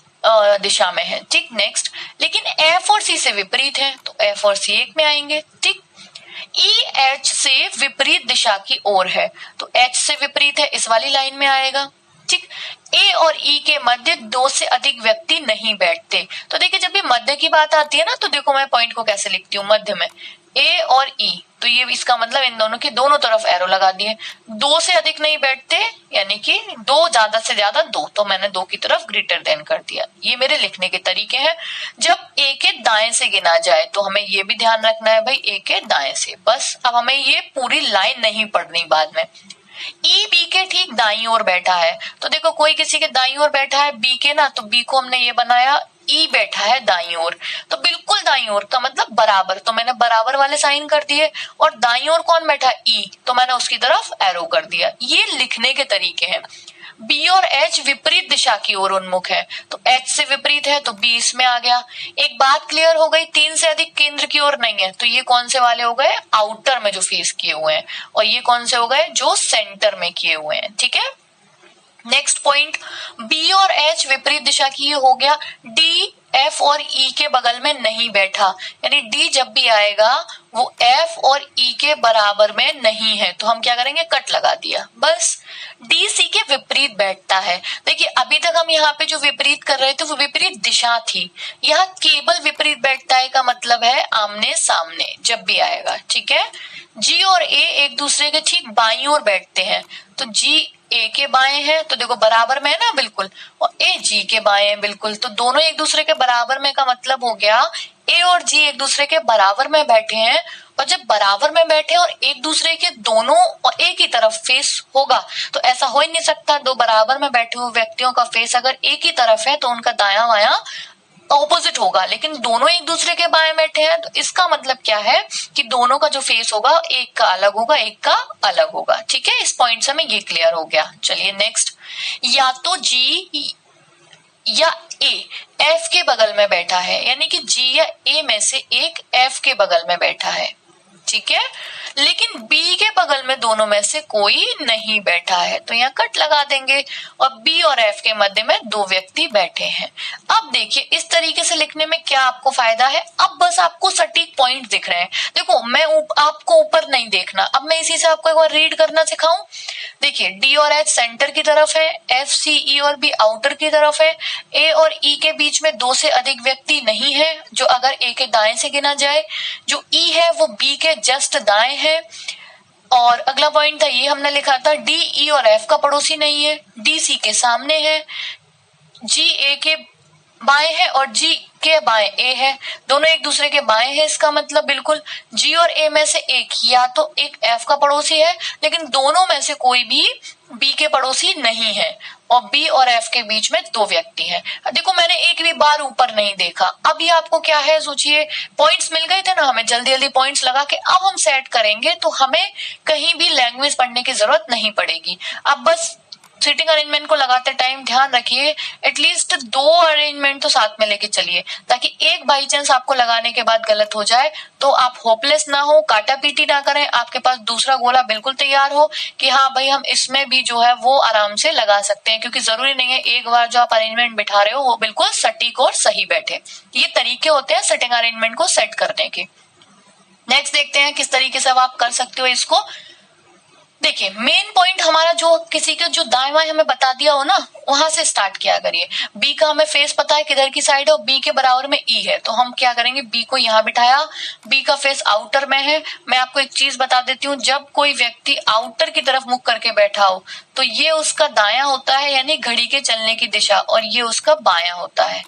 Speaker 1: दिशा में है। ठीक, नेक्स्ट, लेकिन एफ और सी से विपरीत है, तो एफ और सी एक में आएंगे। ठीक, ई एच से विपरीत दिशा की ओर है, तो एच से विपरीत है, इस वाली लाइन में आएगा। ठीक, ए और ई के मध्य 2 से अधिक व्यक्ति नहीं बैठते। तो देखिए जब भी मध्य की बात आती है ना, तो देखो मैं पॉइंट को कैसे लिखती हूँ, मध्य में ए और ई, तो ये इसका मतलब इन दोनों की दोनों तरफ एरो लगा दिए। 2 से अधिक नहीं बैठते, यानी कि 2, ज्यादा से ज्यादा 2, तो मैंने 2 की तरफ ग्रेटर देन कर दिया। ये मेरे लिखने के तरीके हैं। जब ए के दाएं से गिना जाए, तो हमें ये भी ध्यान रखना है भाई, ए के दाएं से। बस अब हमें ये पूरी लाइन नहीं पढ़नी बाद में। ई बी के ठीक दाईं ओर बैठा है, तो देखो कोई किसी के दाईं ओर बैठा है बी के ना, तो बी को हमने ये बनाया, ई बैठा है दाईं ओर, तो बिल्कुल दाईं ओर का मतलब बराबर, तो मैंने बराबर वाले साइन कर दिए। और दाईं ओर कौन बैठा, ई, तो मैंने उसकी तरफ एरो कर दिया। ये लिखने के तरीके हैं। बी और एच विपरीत दिशा की ओर उन्मुख है, तो एच से विपरीत है, तो बी इसमें आ गया। एक बात क्लियर हो गई, 3 से अधिक केंद्र की ओर नहीं है, तो ये कौन से वाले हो गए, आउटर में जो फेस किए हुए हैं, और ये कौन से हो गए, जो सेंटर में किए हुए हैं। ठीक है, नेक्स्ट पॉइंट, बी और एच विपरीत दिशा की, ये हो गया। डी एफ और ई के बगल में नहीं बैठा, यानी डी जब भी आएगा वो एफ और ई के बराबर में नहीं है, तो हम क्या करेंगे, कट लगा दिया। बस डी सी के विपरीत बैठता है। देखिए अभी तक हम यहाँ पे जो विपरीत कर रहे थे वो विपरीत दिशा थी, यहाँ केवल विपरीत बैठता है का मतलब है आमने सामने जब भी आएगा। ठीक है, जी और ए एक दूसरे के ठीक बाईं ओर बैठते हैं, तो जी ए के बाएं हैं, तो देखो बराबर में है ना बिल्कुल, और ए जी के बाएं हैं बिल्कुल, तो दोनों एक दूसरे के बराबर में का मतलब हो गया ए और जी एक दूसरे के बराबर में बैठे हैं। और जब बराबर में बैठे और एक दूसरे के दोनों और एक ही तरफ फेस होगा, तो ऐसा हो ही नहीं सकता। 2 बराबर में बैठे हुए व्यक्तियों का फेस अगर एक ही तरफ है तो उनका दायां बायां ऑपोजिट होगा, लेकिन दोनों एक दूसरे के बाएं बैठे हैं, तो इसका मतलब क्या है कि दोनों का जो फेस होगा एक का अलग होगा, एक का अलग होगा। ठीक है, इस पॉइंट से हमें ये क्लियर हो गया। चलिए नेक्स्ट, या तो जी या ए एफ के बगल में बैठा है, यानी कि जी या ए में से एक एफ के बगल में बैठा है, ठीक है। लेकिन बी के बगल में दोनों में से कोई नहीं बैठा है, तो यहाँ कट लगा देंगे और बी और एफ के मध्य में दो व्यक्ति बैठे हैं। अब देखिए इस तरीके से लिखने में क्या आपको फायदा है, अब बस आपको सटीक पॉइंट दिख रहे हैं। देखो मैं आपको ऊपर नहीं देखना, अब मैं इसी से आपको एक बार रीड करना सिखाऊं। देखिए डी और एच सेंटर की तरफ है, एफ सी ई और बी आउटर की तरफ है, ए और ई के बीच में दो से अधिक व्यक्ति नहीं है, जो अगर ए के दाएं से गिना जाए, जो ई है वो बी के जस्ट दाएं है। और अगला पॉइंट था ये हमने लिखा था डी ई और एफ का पड़ोसी नहीं है, डी सी के सामने है, जी ए के बाएं है और जी के बाएं ए है, दोनों एक दूसरे के बाएं हैं। इसका मतलब बिल्कुल जी और ए में से एक या तो एक एफ का पड़ोसी है, लेकिन दोनों में से कोई भी बी के पड़ोसी नहीं है, और बी और एफ के बीच में दो व्यक्ति हैं। देखो मैंने एक भी बार ऊपर नहीं देखा। अब ये आपको क्या है, सोचिए पॉइंट्स मिल गए थे ना हमें, जल्दी जल्दी पॉइंट्स लगा के अब हम सेट करेंगे, तो हमें कहीं भी लैंग्वेज पढ़ने की जरूरत नहीं पड़ेगी। अब बस सीटिंग अरेंजमेंट को लगाते टाइम ध्यान रखिए एटलीस्ट दो अरेंजमेंट तो साथ में लेके चलिए, ताकि एक बाई चांस आपको लगाने के बाद गलत हो जाए तो आप होपलेस ना हो, काटा पीटी ना करें, आपके पास दूसरा गोला बिल्कुल तैयार हो कि हाँ भाई हम इसमें भी जो है वो आराम से लगा सकते हैं, क्योंकि जरूरी नहीं है एक बार जो आप अरेंजमेंट बिठा रहे हो वो बिल्कुल सटीक और सही बैठे। ये तरीके होते हैं सेटिंग अरेंजमेंट को सेट करने के। नेक्स्ट देखते हैं किस तरीके से अब आप कर सकते हो इसको। देखिए मेन पॉइंट हमारा जो किसी के जो दाएं बाएं हमें बता दिया हो ना, वहां से स्टार्ट किया करिए। बी का हमें फेस पता है किधर की साइड है, और बी के बराबर में ई है, तो हम क्या करेंगे, बी को यहाँ बिठाया, बी का फेस आउटर में है। मैं आपको एक चीज बता देती हूँ, जब कोई व्यक्ति आउटर की तरफ मुख करके बैठा हो तो ये उसका दाया होता है, यानी घड़ी के चलने की दिशा, और ये उसका बाया होता है।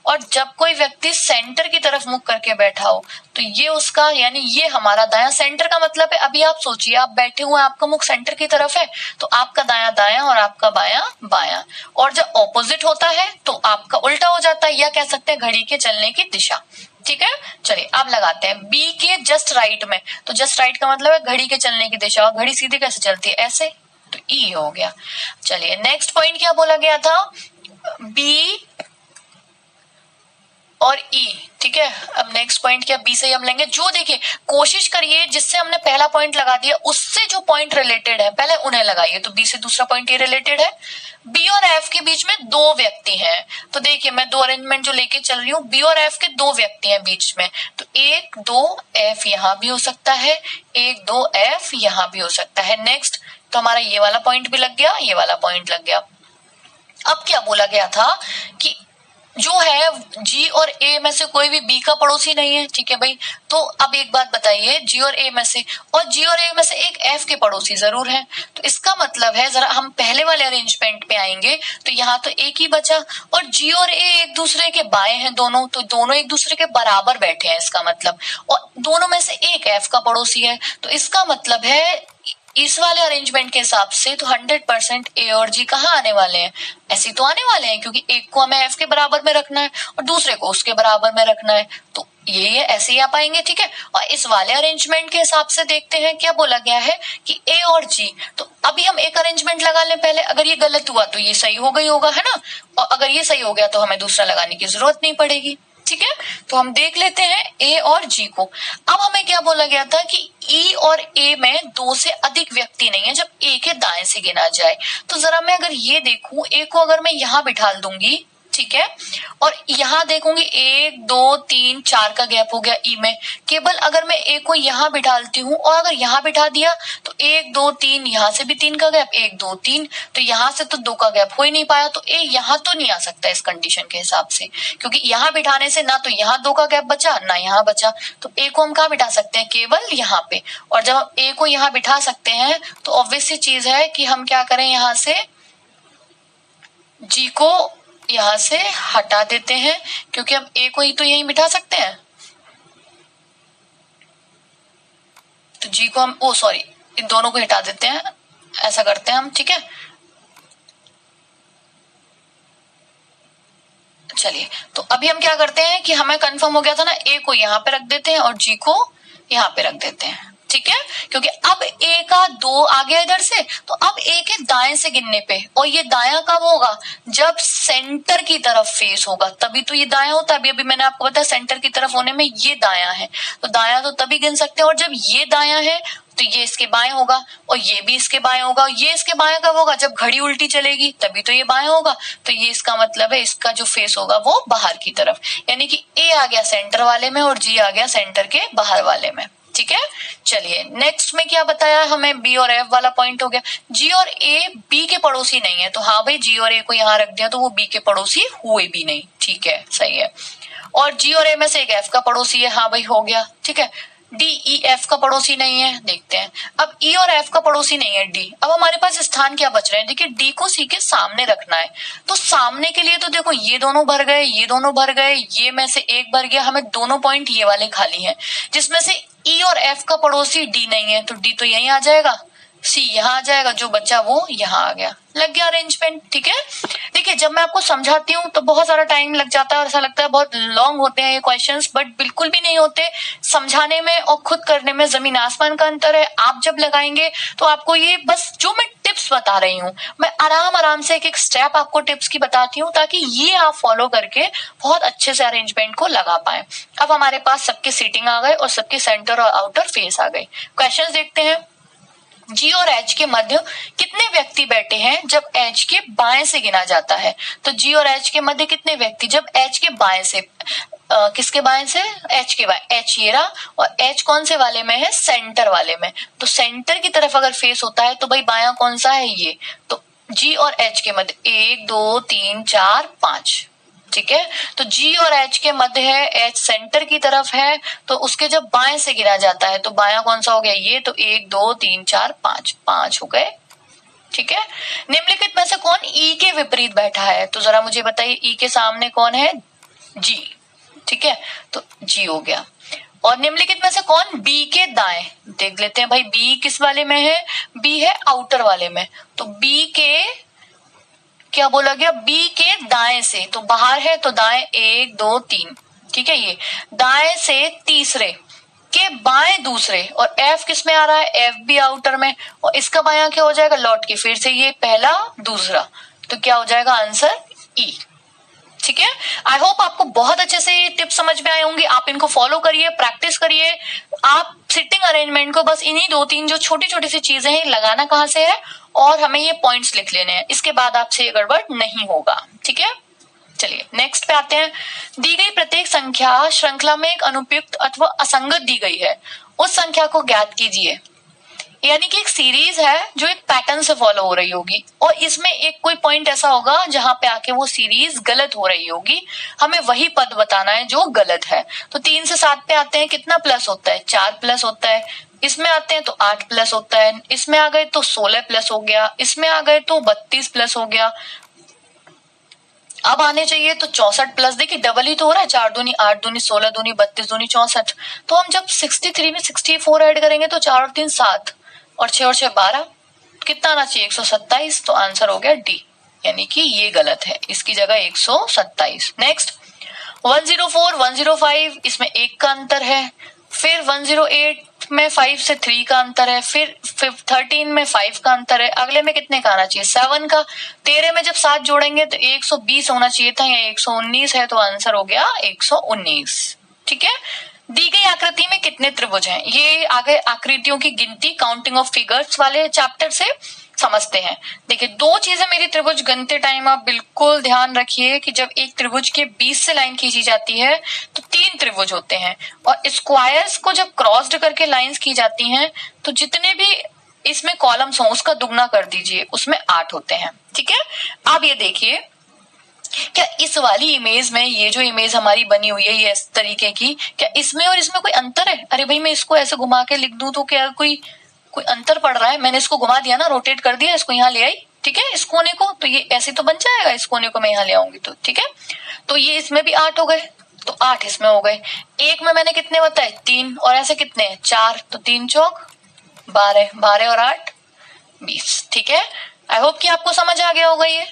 Speaker 1: और जब कोई व्यक्ति सेंटर की तरफ मुख करके बैठा हो तो ये उसका, यानी ये हमारा दाया। सेंटर का मतलब है, अभी आप सोचिए आप बैठे हुए, आपका मुख सेंटर की तरफ है, तो आपका दाया दाया और आपका बाया बाया। और जब ऑपोजिट होता है तो आपका उल्टा हो जाता है, या कह सकते हैं घड़ी के चलने की दिशा। ठीक है, चलिए अब लगाते हैं बी के जस्ट राइट में। तो जस्ट राइट का मतलब है घड़ी के चलने की दिशा, और घड़ी सीधी कैसे चलती है, ऐसे, तो ई हो गया। चलिए नेक्स्ट पॉइंट क्या बोला गया था, बी और ई। ठीक है, अब नेक्स्ट पॉइंट क्या, बी से ही हम लेंगे। जो देखिए कोशिश करिए जिससे हमने पहला पॉइंट लगा दिया उससे जो पॉइंट रिलेटेड है पहले उन्हें लगाइए। तो बी से दूसरा पॉइंट ये रिलेटेड है, बी और एफ के बीच में दो व्यक्ति हैं। तो देखिए मैं दो अरेंजमेंट जो लेके चल रही हूँ, बी और एफ के दो व्यक्ति हैं बीच में, तो एक दो एफ यहाँ भी हो सकता है, एक दो एफ यहाँ भी हो सकता है। नेक्स्ट, तो हमारा ये वाला पॉइंट भी लग गया, ये वाला पॉइंट लग गया। अब क्या बोला गया था कि जो है जी और ए में से कोई भी बी का पड़ोसी नहीं है। ठीक है भाई, तो अब एक बात बताइए, जी और ए में से, और जी और ए में से एक एफ के पड़ोसी जरूर है, तो इसका मतलब है जरा हम पहले वाले अरेंजमेंट पे आएंगे तो यहाँ तो एक ही बचा, और जी और ए एक दूसरे के बाएं हैं दोनों, तो दोनों एक दूसरे के बराबर बैठे हैं इसका मतलब, और दोनों में से एक एफ का पड़ोसी है। तो इसका मतलब है इस वाले अरेंजमेंट के हिसाब से तो 100% ए और जी कहाँ आने वाले हैं, ऐसे तो आने वाले हैं, क्योंकि एक को हमें एफ के बराबर में रखना है और दूसरे को उसके बराबर में रखना है, तो ये ऐसे ही आ पाएंगे। ठीक है, और इस वाले अरेंजमेंट के हिसाब से देखते हैं क्या बोला गया है कि ए और जी। तो अभी हम एक अरेंजमेंट लगा लें पहले, अगर ये गलत हुआ तो ये सही हो गई होगा, है ना, और अगर ये सही हो गया तो हमें दूसरा लगाने की जरूरत नहीं पड़ेगी। ठीक है, तो हम देख लेते हैं ए और जी को। अब हमें क्या बोला गया था कि ई और ए में दो से अधिक व्यक्ति नहीं है जब ए के दाएं से गिना जाए। तो जरा मैं अगर ये देखूं, ए को अगर मैं यहाँ बिठा दूंगी, ठीक है, और यहाँ देखूंगी 1 2 3 4 का गैप हो गया ई में। केवल अगर मैं ए को यहाँ बिठाती हूँ और अगर यहाँ बिठा दिया तो 1 2 3, यहाँ से भी 3 का गैप, 1 2 3, तो यहाँ से तो 2 का गैप हो ही नहीं पाया, तो ए यहाँ तो नहीं आ सकता इस कंडीशन के हिसाब से, क्योंकि यहाँ बिठाने से ना तो यहाँ 2 का गैप बचा ना यहाँ बचा। तो ए को हम कहाँ बिठा सकते हैं, केवल यहाँ पे। और जब हम ए को यहाँ बिठा सकते हैं तो ऑब्वियस सी चीज है कि हम क्या करें, यहाँ से जी को यहाँ से हटा देते हैं, क्योंकि हम ए को ही तो यही बिठा सकते हैं। तो जी को हम सॉरी इन दोनों को हटा देते हैं, ऐसा करते हैं हम। ठीक है, चलिए तो अभी हम क्या करते हैं कि हमें कंफर्म हो गया था ना, ए को यहाँ पे रख देते हैं और जी को यहाँ पे रख देते हैं। ठीक है, क्योंकि अब ए का 2 आ गया इधर से, तो अब ए के दाएं से गिनने पे, और ये दाया कब होगा, जब सेंटर की तरफ फेस होगा तभी तो ये दाया होता है। अभी मैंने आपको बताया सेंटर की तरफ होने में ये दाया है, तो दाया तो तभी गिन सकते हैं, और जब ये दाया है तो ये इसके बाएं होगा, और ये भी इसके बाएं होगा, और ये इसके बाएं कब होगा, जब घड़ी उल्टी चलेगी तभी तो ये बाएं होगा, तो ये इसका मतलब है इसका जो फेस होगा वो बाहर की तरफ, यानी कि ए आ गया सेंटर वाले में और जी आ गया सेंटर के बाहर वाले में। ठीक है, चलिए नेक्स्ट में क्या बताया हमें, बी और एफ वाला पॉइंट हो गया। जी और ए बी के पड़ोसी नहीं है, तो हाँ भाई जी और ए को यहाँ रख दिया तो वो बी के पड़ोसी हुए भी नहीं। ठीक है, सही है। और जी और ए में से एक एफ का पड़ोसी है, हाँ भाई हो गया। ठीक है, डी ई एफ का पड़ोसी नहीं है, देखते हैं। अब ई और एफ का पड़ोसी नहीं है डी, अब हमारे पास स्थान क्या बच रहे हैं, देखिए डी को सी के सामने रखना है, तो सामने के लिए तो देखो ये दोनों भर गए, ये दोनों भर गए, ये में से एक भर गया, हमें दोनों पॉइंट ये वाले खाली हैं, जिसमें से ई और एफ का पड़ोसी डी नहीं है, तो डी तो यहीं आ जाएगा, सी यहाँ आ जाएगा, जो बच्चा वो यहाँ आ गया, लग गया अरेंजमेंट। ठीक है, देखिए जब मैं आपको समझाती हूँ तो बहुत सारा टाइम लग जाता है और ऐसा लगता है बहुत लॉन्ग होते हैं ये क्वेश्चंस, बट बिल्कुल भी नहीं होते। समझाने में और खुद करने में जमीन आसमान का अंतर है। आप जब लगाएंगे तो आपको ये बस जो मैं टिप्स बता रही हूँ, मैं आराम आराम से एक एक स्टेप आपको टिप्स की बताती हूँ, ताकि ये आप फॉलो करके बहुत अच्छे से अरेंजमेंट को लगा पाए। अब हमारे पास सबके सीटिंग आ गए और सबके सेंटर और आउटर फेस आ गए। क्वेश्चन देखते हैं। जी और एच के मध्य कितने व्यक्ति बैठे हैं जब एच के बाएं से गिना जाता है, तो जी और एच के मध्य कितने व्यक्ति जब एच के बाएं से, किसके बाएं से, एच के बाएं, एच ये रहा, और एच कौन से वाले में है, सेंटर वाले में, तो सेंटर की तरफ अगर फेस होता है तो भाई बायां कौन सा है, ये, तो जी और एच के मध्य 1 2 3 4 5। ठीक है, तो जी और एच के मध्य है, एच सेंटर की तरफ है, तो उसके जब बाएं से गिना जाता है तो बायां कौन सा हो गया, ये, तो 1 2 3 4 5, 5 हो गए। ठीक है, निम्नलिखित में से कौन ई के विपरीत बैठा है, तो जरा मुझे बताइए ई के सामने कौन है, जी। ठीक है, तो जी हो गया। और निम्नलिखित में से कौन बी के दाएं, देख लेते हैं भाई बी किस वाले में है, बी है आउटर वाले में, तो बी के क्या बोला गया, बी के दाएं से, तो बाहर है तो दाएं 1 2 3। ठीक है, ये दाएं से तीसरे के बाएं दूसरे, और एफ किस में आ रहा है, एफ भी आउटर में, और इसका बायां क्या हो जाएगा, लौट के फिर से ये पहला दूसरा, तो क्या हो जाएगा आंसर ई। ठीक है, आई होप आपको बहुत अच्छे से ये टिप्स समझ में आए होंगे। आप इनको फॉलो करिए, प्रैक्टिस करिए। आप सिटिंग अरेंजमेंट को बस इन्हीं 2-3 जो छोटी छोटी सी चीजें हैं लगाना कहाँ से है, और हमें ये पॉइंट्स लिख लेने हैं, इसके बाद आपसे ये गड़बड़ नहीं होगा। ठीक है, चलिए नेक्स्ट पे आते हैं। दी गई प्रत्येक संख्या श्रृंखला में एक अनुपयुक्त अथवा असंगत दी गई है, उस संख्या को ज्ञात कीजिए। यानी कि एक सीरीज है जो एक पैटर्न से फॉलो हो रही होगी, और इसमें एक कोई पॉइंट ऐसा होगा जहां पे आके वो सीरीज गलत हो रही होगी, हमें वही पद बताना है जो गलत है। तो 3 से 7 पे आते हैं, कितना प्लस होता है, 4 प्लस होता है। इसमें आते हैं तो 8 प्लस होता है, इसमें आ गए तो 16 प्लस हो गया, इसमें आ गए तो 32 प्लस हो गया, अब आने चाहिए तो 64 प्लस, देखिए डबल ही तो हो रहा है, 4 दूनी 8 दूनी 16 दूनी 32 दूनी 64, तो हम जब 63 में 64 ऐड करेंगे तो 4 और 3 7, और 6 और 6 12, कितना आना चाहिए 127, तो आंसर हो गया डी, यानी कि ये गलत है, इसकी जगह 127। नेक्स्ट 104 105, इसमें 1 का अंतर है, फिर 108 में 5 से 3 का अंतर है, फिर 13 में 5 का अंतर है, अगले में कितने का आना चाहिए 7 का, 13 में जब 7 जोड़ेंगे तो 120 होना चाहिए था, या 119 है, तो आंसर हो गया 119। ठीक है, दी गई आकृति में कितने त्रिभुज हैं, ये आगे आकृतियों की गिनती काउंटिंग ऑफ फिगर्स वाले चैप्टर से समझते हैं। देखिए 2 चीजें मेरी त्रिभुज गणते टाइम आप बिल्कुल ध्यान रखिए कि जब एक त्रिभुज के बीच से लाइन खींची जाती है तो 3 त्रिभुज होते हैं, और स्क्वायर्स को जब क्रॉस्ड करके लाइंस की जाती हैं तो जितने भी इसमें कॉलम्स हों उसका दुगना कर दीजिए, उसमें 8 होते हैं। ठीक है, अब ये देखिए क्या इस वाली इमेज में, ये जो इमेज हमारी बनी हुई है ये इस तरीके की, क्या इसमें और इसमें कोई अंतर है, अरे भाई मैं इसको ऐसे घुमा के लिख दूं तो क्या कोई अंतर पड़ रहा है, मैंने इसको घुमा दिया ना, रोटेट कर दिया, इसको यहाँ ले आई, ठीक है, इस कोने को, तो ये ऐसे तो बन जाएगा, इस कोने को मैं यहाँ ले आऊंगी तो, ठीक है, तो ये इसमें भी 8 हो गए, तो 8 इसमें हो गए। एक में मैंने कितने बताए 3, और ऐसे कितने 4, तो 3 चौक 12, 12 और 8 20। ठीक है, आई होप कि आपको समझ आ गया होगा ये।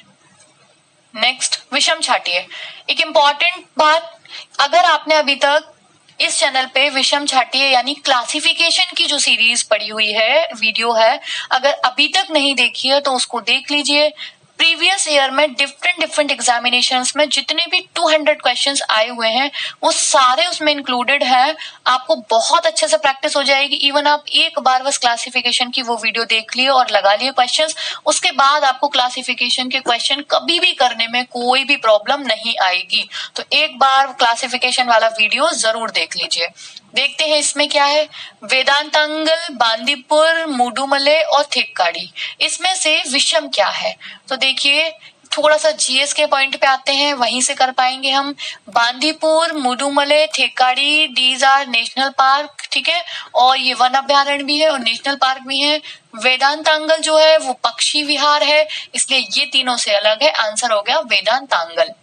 Speaker 1: नेक्स्ट विषम छाटिए। एक इंपॉर्टेंट बात, अगर आपने अभी तक इस चैनल पे विषम छाटिये यानी क्लासिफिकेशन की जो सीरीज पड़ी हुई है, वीडियो है, अगर अभी तक नहीं देखी है तो उसको देख लीजिए। प्रीवियस ईयर में डिफरेंट एग्जामिनेशंस में जितने भी 200 क्वेश्चंस आए हुए हैं वो सारे उसमें इंक्लूडेड है। आपको बहुत अच्छे से प्रैक्टिस हो जाएगी। इवन आप एक बार बस क्लासिफिकेशन की वो वीडियो देख लिए और लगा लिए क्वेश्चंस, उसके बाद आपको क्लासिफिकेशन के क्वेश्चन कभी भी करने में कोई भी प्रॉब्लम नहीं आएगी। तो एक बार क्लासिफिकेशन वाला वीडियो जरूर देख लीजिए। देखते हैं इसमें क्या है। वेदांतांगल, बांदीपुर, मुडुमले और थेक्काडी, इसमें से विषम क्या है? तो देखिए थोड़ा सा जीएस के पॉइंट पे आते हैं, वहीं से कर पाएंगे हम। Bandipur, Mudumalai, Thekkady, these are national park, ठीक है, और ये वन अभ्यारण्य भी है और नेशनल पार्क भी है। वेदांतांगल जो है वो पक्षी विहार है, इसलिए ये तीनों से अलग है। आंसर हो गया Vedanthangal.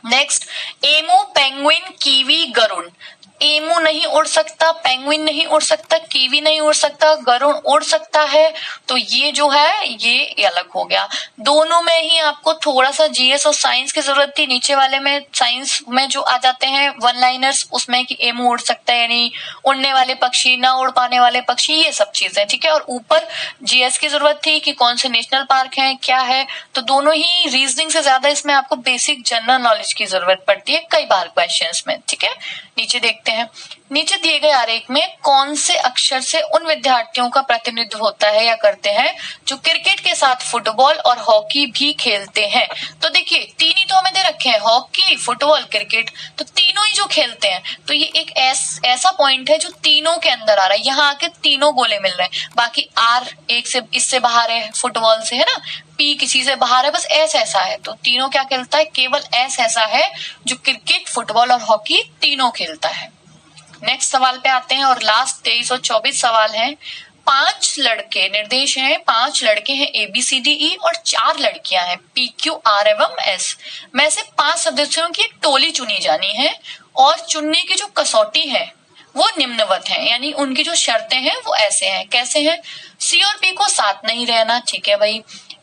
Speaker 1: Next, emu, penguin, kiwi, गरुड़। एमू नहीं उड़ सकता, पेंगुइन नहीं उड़ सकता, कीवी नहीं उड़ सकता, गरुड़ उड़ सकता है, तो ये जो है ये अलग हो गया। दोनों में ही आपको थोड़ा सा जीएस और साइंस की जरूरत थी। नीचे वाले में साइंस में जो आ जाते हैं वन लाइनर्स, उसमें कि एमू उड़ सकता है यानी उड़ने वाले पक्षी, ना उड़ पाने वाले पक्षी, ये सब चीजें, ठीक है। और ऊपर जीएस की जरूरत थी कि कौन से नेशनल पार्क हैं, क्या है। तो दोनों ही रीजनिंग से ज्यादा इसमें आपको बेसिक जनरल नॉलेज की जरूरत पड़ती है कई बार क्वेश्चंस में, ठीक है। नीचे देखते हैं। नीचे दिए गए आरेख में कौन से अक्षर से उन विद्यार्थियों का प्रतिनिधित्व होता है या करते हैं जो क्रिकेट के साथ फुटबॉल और हॉकी भी खेलते हैं? तो देखिए तीन ही तो हमें दे रखे हैं, हॉकी, फुटबॉल, क्रिकेट, तो तीनों ही जो खेलते हैं। तो ये एक ऐसा पॉइंट है जो तीनों के अंदर आ रहा है। यहाँ आके तीनों गोले मिल रहे हैं। बाकी आर एक से इससे बाहर है, फुटबॉल से, है ना, पी किसी से बाहर है, बस एस ऐसा है। तो तीनों क्या खेलता है? केवल एस ऐसा है जो क्रिकेट, फुटबॉल और हॉकी तीनों खेलता है। नेक्स्ट सवाल पे आते हैं और लास्ट 23 और 24 सवाल हैं। 5 लड़के निर्देश हैं, 5 लड़के हैं ABCDE और 4 लड़कियां हैं PQR एवं S में से 5 सदस्यों की एक टोली चुनी जानी है और चुनने की जो कसौटी है वो निम्नवत है, यानी उनकी जो शर्तें हैं वो ऐसे हैं। कैसे हैं? C और P को साथ नहीं रहना, ठीक है भाई।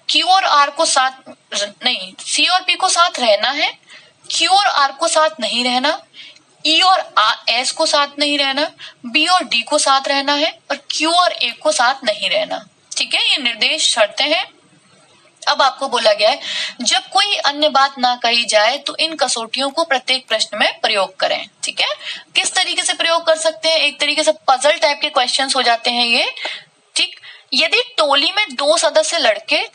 Speaker 1: Q और R को साथ नहीं, C और P को साथ रहना है, Q और R को साथ नहीं रहना, E और S को साथ नहीं रहना, B और D को साथ रहना है और Q और A को साथ नहीं रहना, ठीक है। ये निर्देश शर्तें हैं। अब आपको बोला गया है जब कोई अन्य बात ना कही जाए तो इन कसौटियों को प्रत्येक प्रश्न में प्रयोग करें, ठीक है। किस तरीके से प्रयोग कर सकते हैं? एक तरीके से पजल टाइप के क्वेश्चंस हो जाते हैं ये, ठीक। यदि टोली में 2 सदस्य लड़के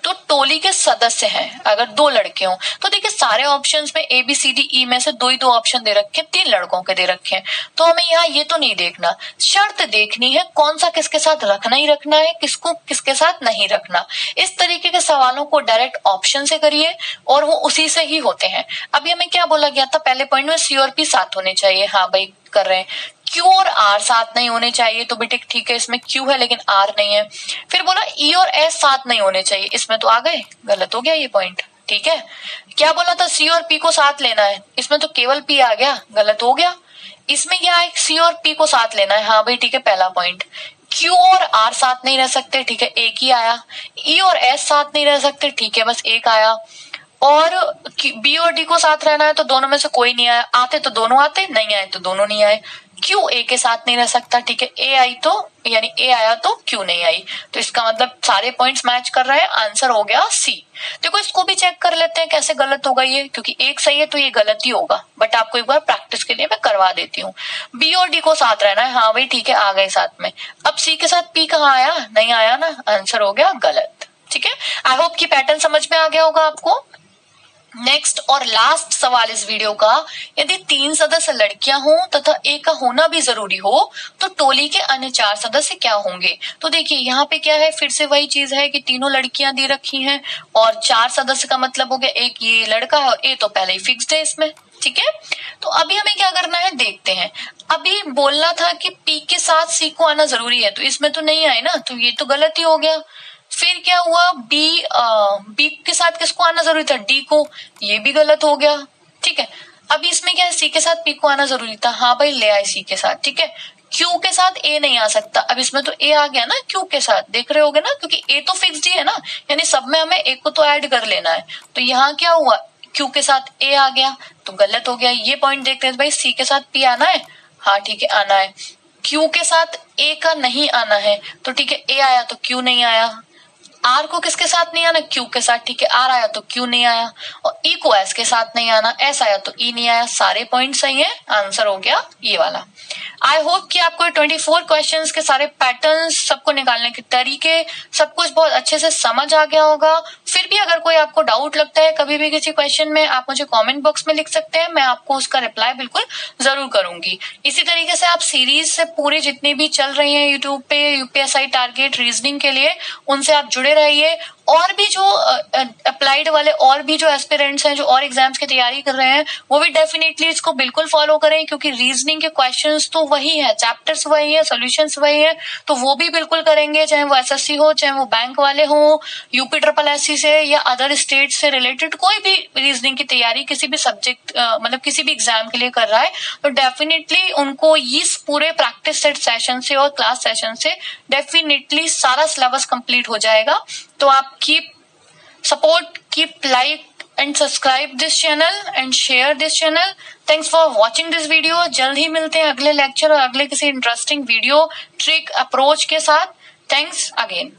Speaker 1: तो टोली के सदस्य हैं अगर 2 लड़के हों, तो देखिए सारे ऑप्शंस में ABCDE में से 2 ही 2 ऑप्शन दे रखे हैं, 3 लड़कों के दे रखे हैं। तो हमें यहाँ ये तो नहीं देखना, शर्त देखनी है कौन सा किसके साथ रखना ही रखना है, किसको किसके साथ नहीं रखना। इस तरीके के सवालों को डायरेक्ट ऑप्शन से करिए और वो उसी से ही होते हैं। अभी हमें क्या बोला गया था पहले पॉइंट में? C और P साथ होने चाहिए, हाँ भाई कर रहे हैं। Q और R साथ नहीं होने चाहिए, तो बेटे ठीक है इसमें Q है लेकिन R नहीं है। फिर बोला E और S साथ नहीं होने चाहिए, इसमें तो आ गए, गलत हो गया ये पॉइंट, ठीक है। क्या बोला था? C और P को साथ लेना है, इसमें तो केवल P आ गया, गलत हो गया। इसमें क्या है? C और P को साथ लेना है, हाँ भाई ठीक है पहला पॉइंट। Q और R साथ नहीं रह सकते, ठीक है एक ही आया। E और S साथ नहीं रह सकते, ठीक है बस एक आया। और B और D को साथ रहना है तो दोनों में से कोई नहीं आया, आते तो दोनों आते, नहीं आए तो दोनों नहीं आए। Q A के साथ नहीं रह सकता, ठीक है A आई तो यानी A आया तो Q नहीं आई, तो इसका मतलब सारे पॉइंट्स मैच कर रहे हैं। आंसर हो गया C। देखो इसको भी चेक कर लेते हैं कैसे गलत होगा ये, क्योंकि एक सही है तो ये गलत ही होगा, बट आपको एक बार प्रैक्टिस के लिए मैं करवा देती हूँ। B और D को साथ रहना है, हाँ भाई ठीक है आ गए साथ में। अब C के साथ P कहाँ आया? नहीं आया ना, आंसर हो गया गलत, ठीक है। आई होप की पैटर्न समझ में आ गया होगा आपको। नेक्स्ट और लास्ट सवाल इस वीडियो का, यदि 3 सदस्य लड़कियां हों तथा एक का होना भी जरूरी हो तो टोली के अन्य 4 सदस्य क्या होंगे? तो देखिए यहाँ पे क्या है, फिर से वही चीज है कि तीनों लड़कियां दे रखी हैं और 4 सदस्य का मतलब हो गया एक ये लड़का है और ए तो पहले ही फिक्स्ड है इसमें, ठीक है। तो अभी हमें क्या करना है देखते हैं। अभी बोलना था कि P के साथ C को आना जरूरी है, तो इसमें तो नहीं आए ना, तो ये तो गलत ही हो गया। फिर क्या हुआ? B के साथ किसको आना जरूरी था? D को, ये भी गलत हो गया, ठीक है। अभी इसमें क्या है? C के साथ P को आना जरूरी था, हाँ भाई ले आए C के साथ, ठीक है। Q के साथ A नहीं आ सकता, अब इसमें तो A आ गया ना Q के साथ, देख रहे होगे ना, क्योंकि A तो फिक्स्ड ही है ना, यानी सब में हमें एक को तो ऐड कर लेना है। तो यहाँ क्या हुआ? क्यू के साथ ए आ गया तो गलत हो गया। ये पॉइंट देखते हैं भाई, सी के साथ पी आना है, हाँ ठीक है आना है। क्यू के साथ ए का नहीं आना है तो ठीक है, ए आया तो क्यू नहीं आया। आर को किसके साथ नहीं आना, क्यू के साथ, ठीक है आर आया तो क्यू नहीं आया। और ई को एस के साथ नहीं आना, एस आया तो ई नहीं आया। सारे पॉइंट सही है, आंसर हो गया ये वाला। आई होप कि आपको 24 क्वेश्चंस के सारे पैटर्न्स, सबको निकालने के तरीके, सब कुछ बहुत अच्छे से समझ आ गया होगा। फिर भी अगर कोई आपको डाउट लगता है कभी भी किसी क्वेश्चन में, आप मुझे कमेंट बॉक्स में लिख सकते हैं, मैं आपको उसका रिप्लाई बिल्कुल जरूर करूंगी। इसी तरीके से आप सीरीज से पूरे जितने भी चल रही हैं यूट्यूब पे यूपीएसआई टारगेट रीजनिंग के लिए, उनसे आप जुड़े रहिए। और भी जो अप्लाइड वाले और भी जो एस्पिरेंट्स हैं जो और एग्जाम्स की तैयारी कर रहे हैं, वो भी डेफिनेटली इसको बिल्कुल फॉलो करें, क्योंकि रीजनिंग के क्वेश्चंस तो वही है, चैप्टर्स वही है, सॉल्यूशंस वही है, तो वो भी बिल्कुल करेंगे, चाहे वो एसएससी हो, चाहे वो बैंक वाले हो, यूपी ट्रिपल एससी से या अदर स्टेट से रिलेटेड कोई भी रीजनिंग की तैयारी किसी भी सब्जेक्ट मतलब किसी भी एग्जाम के लिए कर रहा है, तो डेफिनेटली उनको इस पूरे प्रैक्टिस सेट सेशन से और क्लास सेशन से डेफिनेटली सारा सिलेबस कंप्लीट हो जाएगा। तो आप keep support, keep like and subscribe this channel and share this channel. Thanks for watching this video. जल्द ही मिलते हैं अगले लेक्चर और अगले किसी इंटरेस्टिंग वीडियो ट्रिक अप्रोच के साथ। Thanks again.